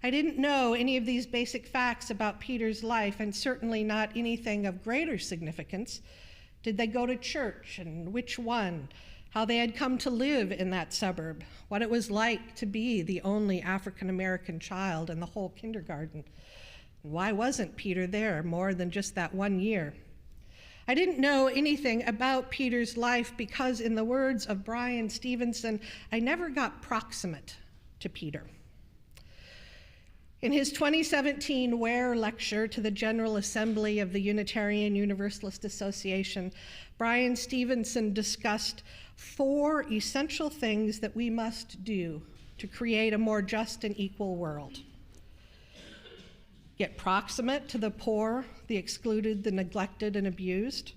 I didn't know any of these basic facts about Peter's life, and certainly not anything of greater significance. Did they go to church, and which one? How they had come to live in that suburb, what it was like to be the only African-American child in the whole kindergarten. And why wasn't Peter there more than just that 1 year? I didn't know anything about Peter's life because, in the words of Brian Stevenson, I never got proximate to Peter. In his 2017 Ware lecture to the General Assembly of the Unitarian Universalist Association, Brian Stevenson discussed 4 essential things that we must do to create a more just and equal world. Get proximate to the poor, the excluded, the neglected, and abused.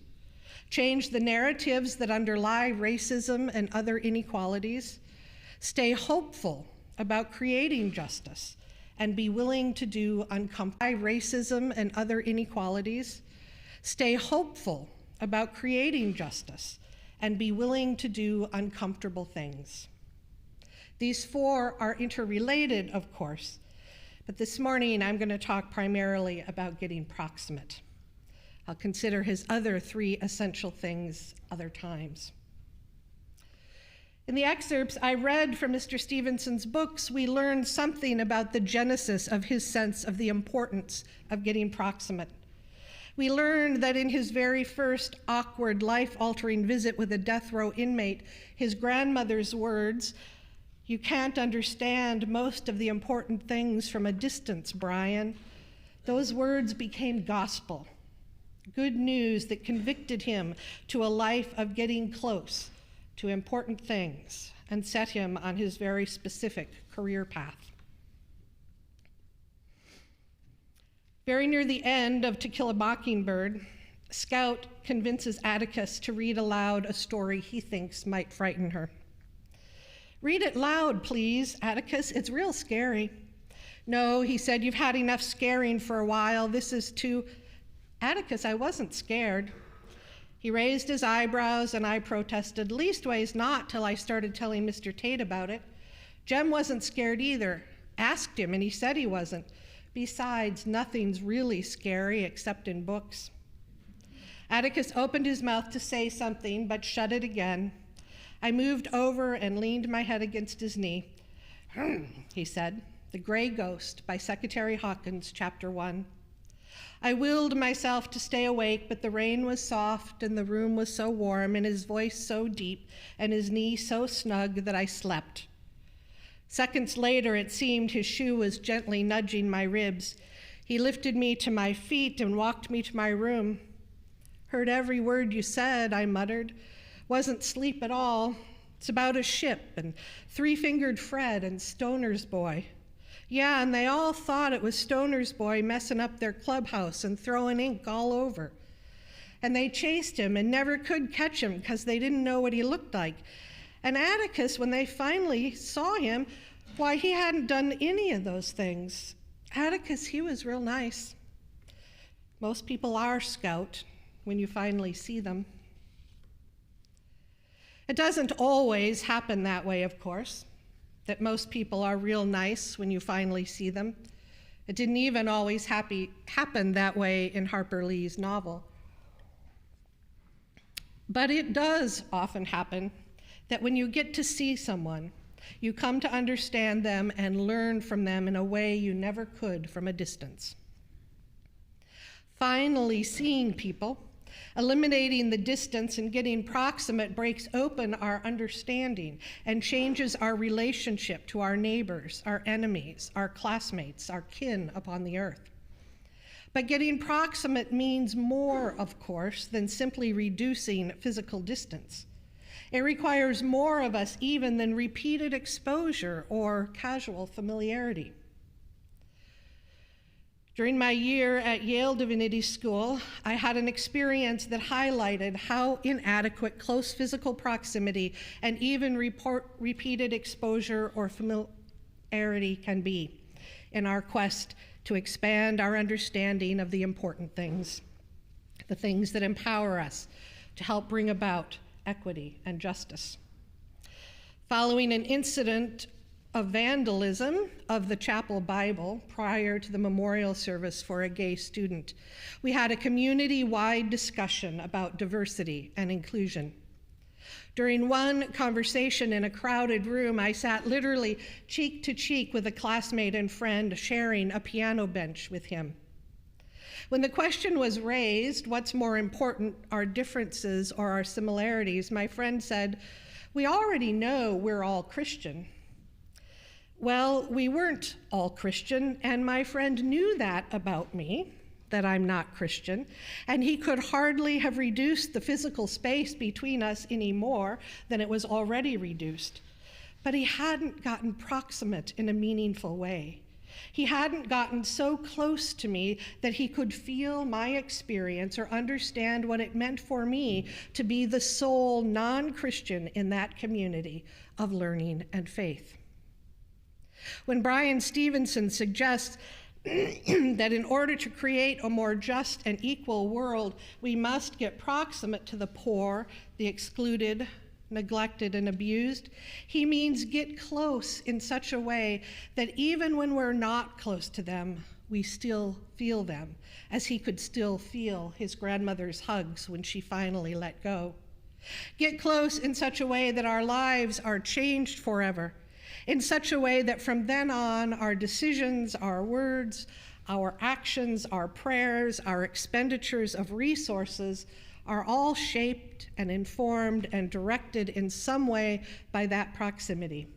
Change the narratives that underlie racism and other inequalities. Stay hopeful about creating justice and be willing to do uncomfortable racism and other inequalities. Stay hopeful about creating justice and be willing to do uncomfortable things. These 4 are interrelated, of course, but this morning I'm going to talk primarily about getting proximate. I'll consider his other 3 essential things other times. In the excerpts I read from Mr. Stevenson's books, we learned something about the genesis of his sense of the importance of getting proximate. We learned that in his very first awkward, life-altering visit with a death row inmate, his grandmother's words, "You can't understand most of the important things from a distance, Brian," those words became gospel, good news that convicted him to a life of getting close to important things and set him on his very specific career path. Very near the end of To Kill a Mockingbird, Scout convinces Atticus to read aloud a story he thinks might frighten her. "Read it loud, please, Atticus. It's real scary." "No," he said, "you've had enough scaring for a while. This is too..." Atticus, I wasn't scared. He raised his eyebrows, and I protested, leastways not till I started telling Mr. Tate about it. Jem wasn't scared either. Asked him, and he said he wasn't. Besides, nothing's really scary except in books. Atticus opened his mouth to say something, but shut it again. I moved over and leaned my head against his knee. He said, The Gray Ghost by Secretary Hawkins, Chapter 1. I willed myself to stay awake, but the rain was soft, and the room was so warm, and his voice so deep, and his knee so snug that I slept. Seconds later, it seemed his shoe was gently nudging my ribs. He lifted me to my feet and walked me to my room. Heard every word you said, I muttered. Wasn't sleep at all. It's about a ship and Three-Fingered Fred and Stoner's Boy. Yeah, and they all thought it was Stoner's Boy messing up their clubhouse and throwing ink all over. And they chased him and never could catch him because they didn't know what he looked like. And Atticus, when they finally saw him, why, he hadn't done any of those things. Atticus, he was real nice. Most people are, Scout, when you finally see them. It doesn't always happen that way, of course, that most people are real nice when you finally see them. It didn't even always happen that way in Harper Lee's novel. But it does often happen that when you get to see someone, you come to understand them and learn from them in a way you never could from a distance. Finally seeing people, eliminating the distance and getting proximate breaks open our understanding and changes our relationship to our neighbors, our enemies, our classmates, our kin upon the earth. But getting proximate means more, of course, than simply reducing physical distance. It requires more of us even than repeated exposure or casual familiarity. During my year at Yale Divinity School, I had an experience that highlighted how inadequate close physical proximity and even repeated exposure or familiarity can be in our quest to expand our understanding of the important things, the things that empower us to help bring about equity and justice. Following an incident of vandalism of the chapel Bible prior to the memorial service for a gay student, we had a community-wide discussion about diversity and inclusion. During one conversation in a crowded room, I sat literally cheek to cheek with a classmate and friend, sharing a piano bench with him. When the question was raised, what's more important, our differences or our similarities, my friend said, "We already know we're all Christian." Well, we weren't all Christian, and my friend knew that about me, that I'm not Christian, and he could hardly have reduced the physical space between us any more than it was already reduced. But he hadn't gotten proximate in a meaningful way. He hadn't gotten so close to me that he could feel my experience or understand what it meant for me to be the sole non-Christian in that community of learning and faith. When Brian Stevenson suggests that in order to create a more just and equal world, we must get proximate to the poor, the excluded, neglected, and abused, he means get close in such a way that even when we're not close to them, we still feel them, as he could still feel his grandmother's hugs when she finally let go. Get close in such a way that our lives are changed forever, in such a way that from then on, our decisions, our words, our actions, our prayers, our expenditures of resources are all shaped and informed and directed in some way by that proximity.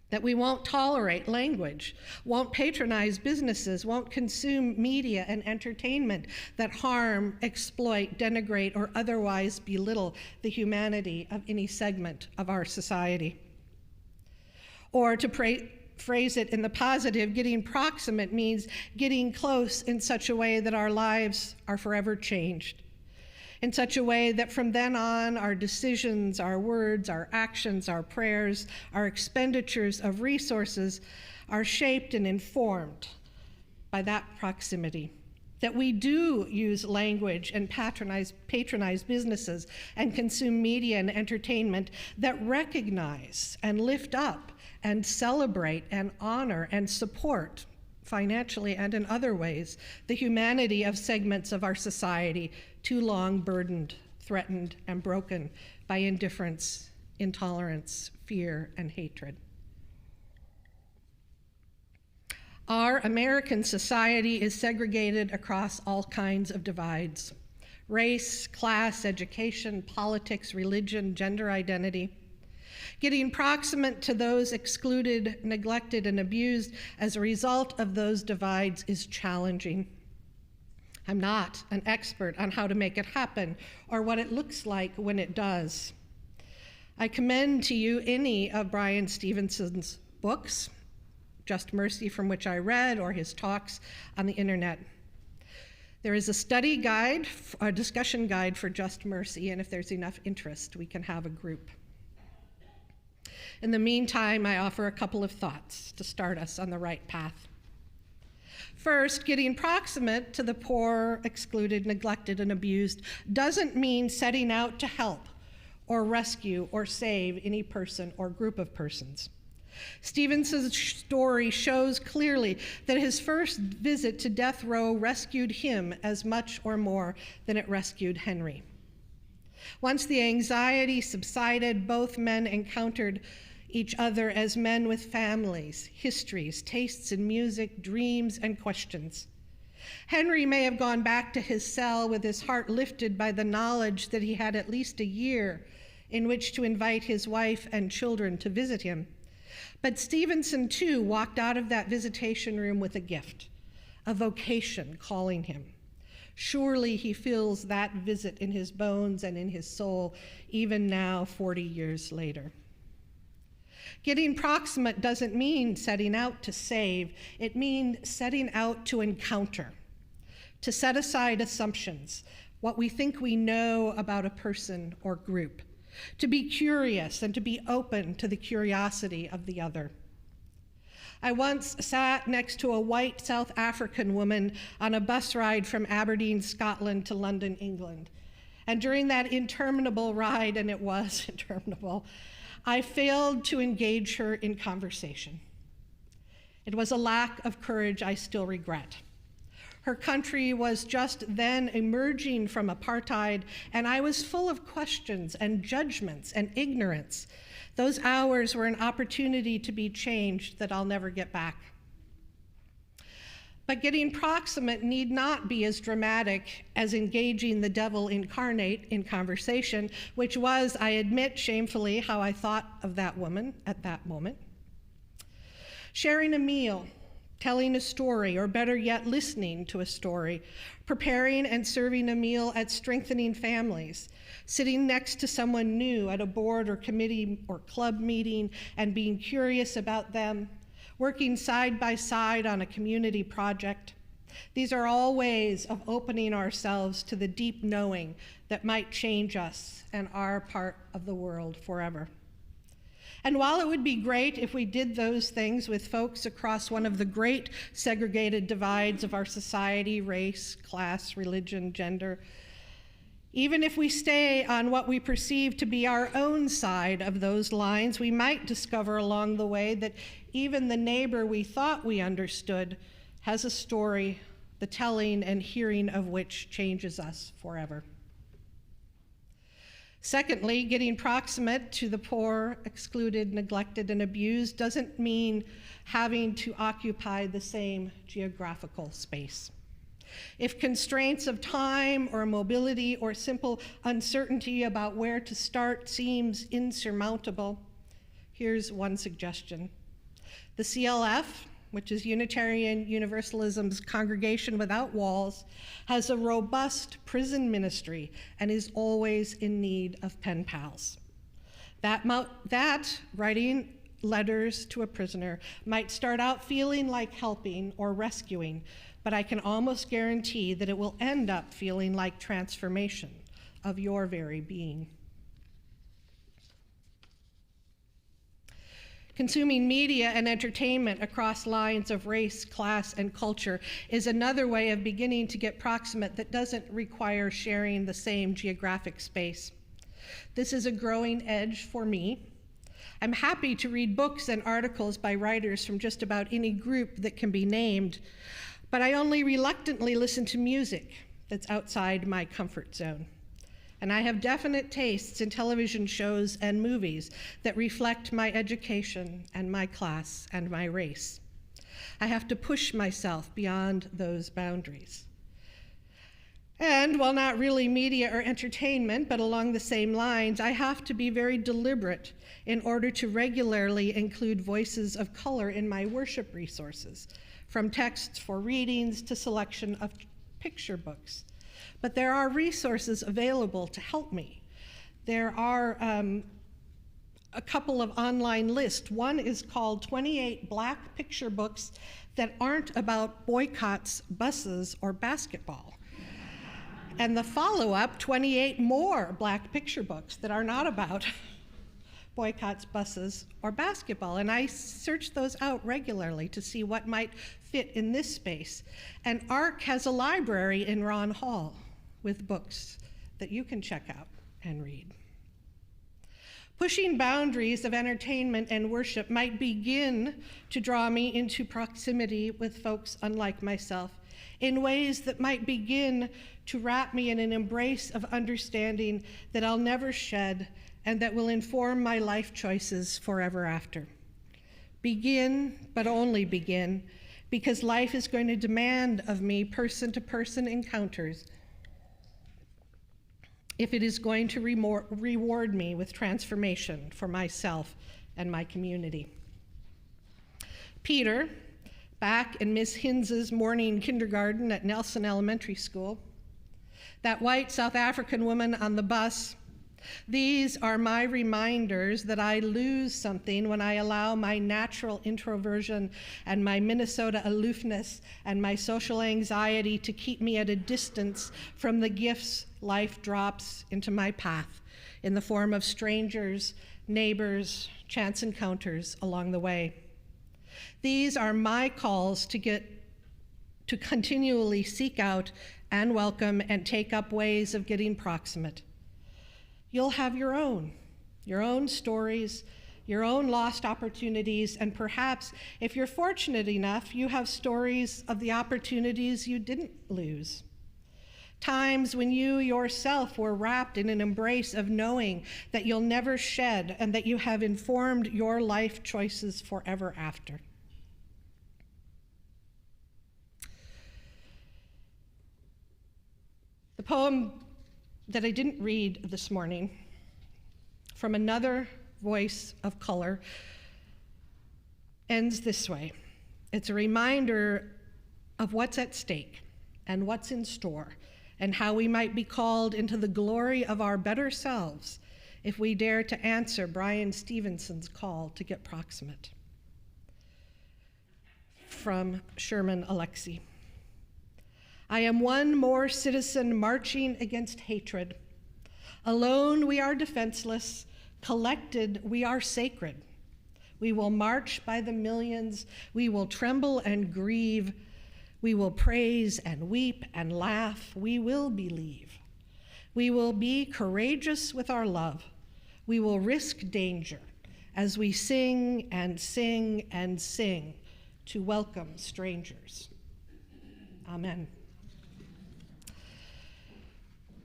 That we won't tolerate language, won't patronize businesses, won't consume media and entertainment that harm, exploit, denigrate, or otherwise belittle the humanity of any segment of our society. Or to phrase it in the positive, getting proximate means getting close in such a way that our lives are forever changed. In such a way that from then on, our decisions, our words, our actions, our prayers, our expenditures of resources are shaped and informed by that proximity. that we do use language and patronize businesses and consume media and entertainment that recognize and lift up and celebrate and honor and support, financially and in other ways, the humanity of segments of our society too long burdened, threatened, and broken by indifference, intolerance, fear, and hatred. Our American society is segregated across all kinds of divides: race, class, education, politics, religion, gender identity. Getting proximate to those excluded, neglected, and abused as a result of those divides is challenging. I'm not an expert on how to make it happen or what it looks like when it does. I commend to you any of Bryan Stevenson's books, Just Mercy, from which I read, or his talks on the internet. There is a study guide, a discussion guide for Just Mercy, and if there's enough interest, we can have a group. In the meantime, I offer a couple of thoughts to start us on the right path. First, getting proximate to the poor, excluded, neglected, and abused doesn't mean setting out to help or rescue or save any person or group of persons. Stevenson's story shows clearly that his first visit to death row rescued him as much or more than it rescued Henry. Once the anxiety subsided, both men encountered each other as men with families, histories, tastes in music, dreams, and questions. Henry may have gone back to his cell with his heart lifted by the knowledge that he had at least a year in which to invite his wife and children to visit him. But Stevenson, too, walked out of that visitation room with a gift, a vocation calling him. Surely he feels that visit in his bones and in his soul, even now, 40 years later. Getting proximate doesn't mean setting out to save. It means setting out to encounter, to set aside assumptions, what we think we know about a person or group, to be curious and to be open to the curiosity of the other. I once sat next to a white South African woman on a bus ride from Aberdeen, Scotland to London, England. And during that interminable ride, and it was interminable, I failed to engage her in conversation. It was a lack of courage I still regret. Her country was just then emerging from apartheid, and I was full of questions and judgments and ignorance. Those hours were an opportunity to be changed that I'll never get back. But getting proximate need not be as dramatic as engaging the devil incarnate in conversation, which was, I admit shamefully, how I thought of that woman at that moment. Sharing a meal, telling a story, or better yet, listening to a story, preparing and serving a meal at Strengthening Families, sitting next to someone new at a board or committee or club meeting and being curious about them, working side by side on a community project. These are all ways of opening ourselves to the deep knowing that might change us and our part of the world forever. And while it would be great if we did those things with folks across one of the great segregated divides of our society, race, class, religion, gender, even if we stay on what we perceive to be our own side of those lines, we might discover along the way that even the neighbor we thought we understood has a story, the telling and hearing of which changes us forever. Secondly, getting proximate to the poor, excluded, neglected, and abused doesn't mean having to occupy the same geographical space. If constraints of time or mobility or simple uncertainty about where to start seems insurmountable, here's one suggestion. The CLF, which is Unitarian Universalism's Congregation Without Walls, has a robust prison ministry and is always in need of pen pals. That writing letters to a prisoner might start out feeling like helping or rescuing, but I can almost guarantee that it will end up feeling like transformation of your very being. Consuming media and entertainment across lines of race, class, and culture is another way of beginning to get proximate that doesn't require sharing the same geographic space. This is a growing edge for me. I'm happy to read books and articles by writers from just about any group that can be named, but I only reluctantly listen to music that's outside my comfort zone. And I have definite tastes in television shows and movies that reflect my education and my class and my race. I have to push myself beyond those boundaries. And while not really media or entertainment, but along the same lines, I have to be very deliberate in order to regularly include voices of color in my worship resources, from texts for readings to selection of picture books. But there are resources available to help me. There are a couple of online lists. One is called 28 Black Picture Books That Aren't About Boycotts, Buses, or Basketball. And the follow-up, 28 More Black Picture Books That Are Not About Boycotts, Buses, or Basketball. And I search those out regularly to see what might fit in this space. And ARC has a library in Ron Hall with books that you can check out and read. Pushing boundaries of entertainment and worship might begin to draw me into proximity with folks unlike myself in ways that might begin to wrap me in an embrace of understanding that I'll never shed and that will inform my life choices forever after. Begin, but only begin, because life is going to demand of me person-to-person encounters if it is going to reward me with transformation for myself and my community. Peter, back in Miss Hins's morning kindergarten at Nelson Elementary School, that white South African woman on the bus, these are my reminders that I lose something when I allow my natural introversion and my Minnesota aloofness and my social anxiety to keep me at a distance from the gifts life drops into my path in the form of strangers, neighbors, chance encounters along the way. These are my calls to continually seek out and welcome and take up ways of getting proximate. You'll have your own stories, your own lost opportunities, and perhaps, if you're fortunate enough, you have stories of the opportunities you didn't lose. Times when you yourself were wrapped in an embrace of knowing that you'll never shed and that you have informed your life choices forever after. The poem that I didn't read this morning, from another voice of color, ends this way. It's a reminder of what's at stake and what's in store and how we might be called into the glory of our better selves if we dare to answer Brian Stevenson's call to get proximate. From Sherman Alexie. I am one more citizen marching against hatred. Alone we are defenseless, collected we are sacred. We will march by the millions, we will tremble and grieve, we will praise and weep and laugh, we will believe. We will be courageous with our love, we will risk danger as we sing and sing and sing to welcome strangers. Amen.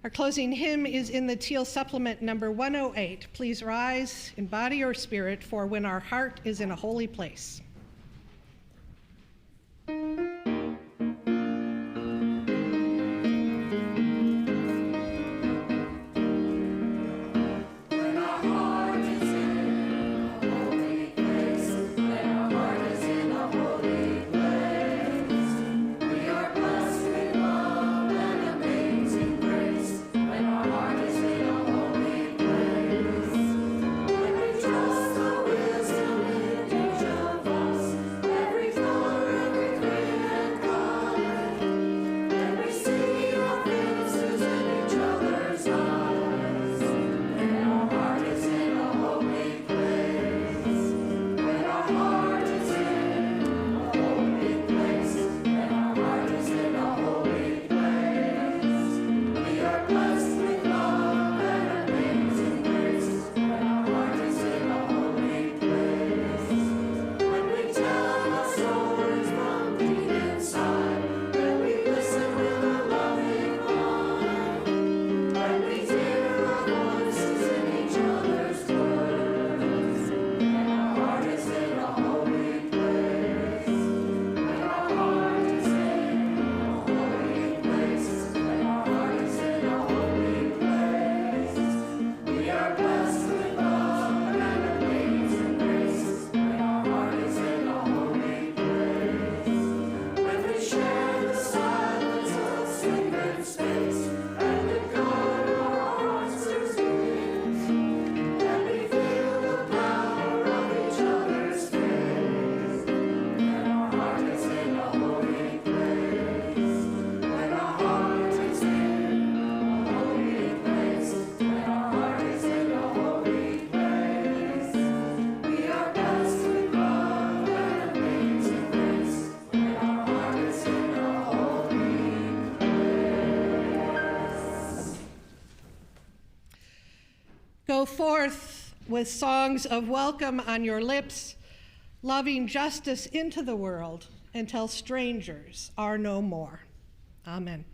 Our closing hymn is in the Teal Supplement number 108. Please rise in body or spirit for When Our Heart is in a Holy Place. Trust the wisdom in each of us. Go forth with songs of welcome on your lips, loving justice into the world until strangers are no more. Amen.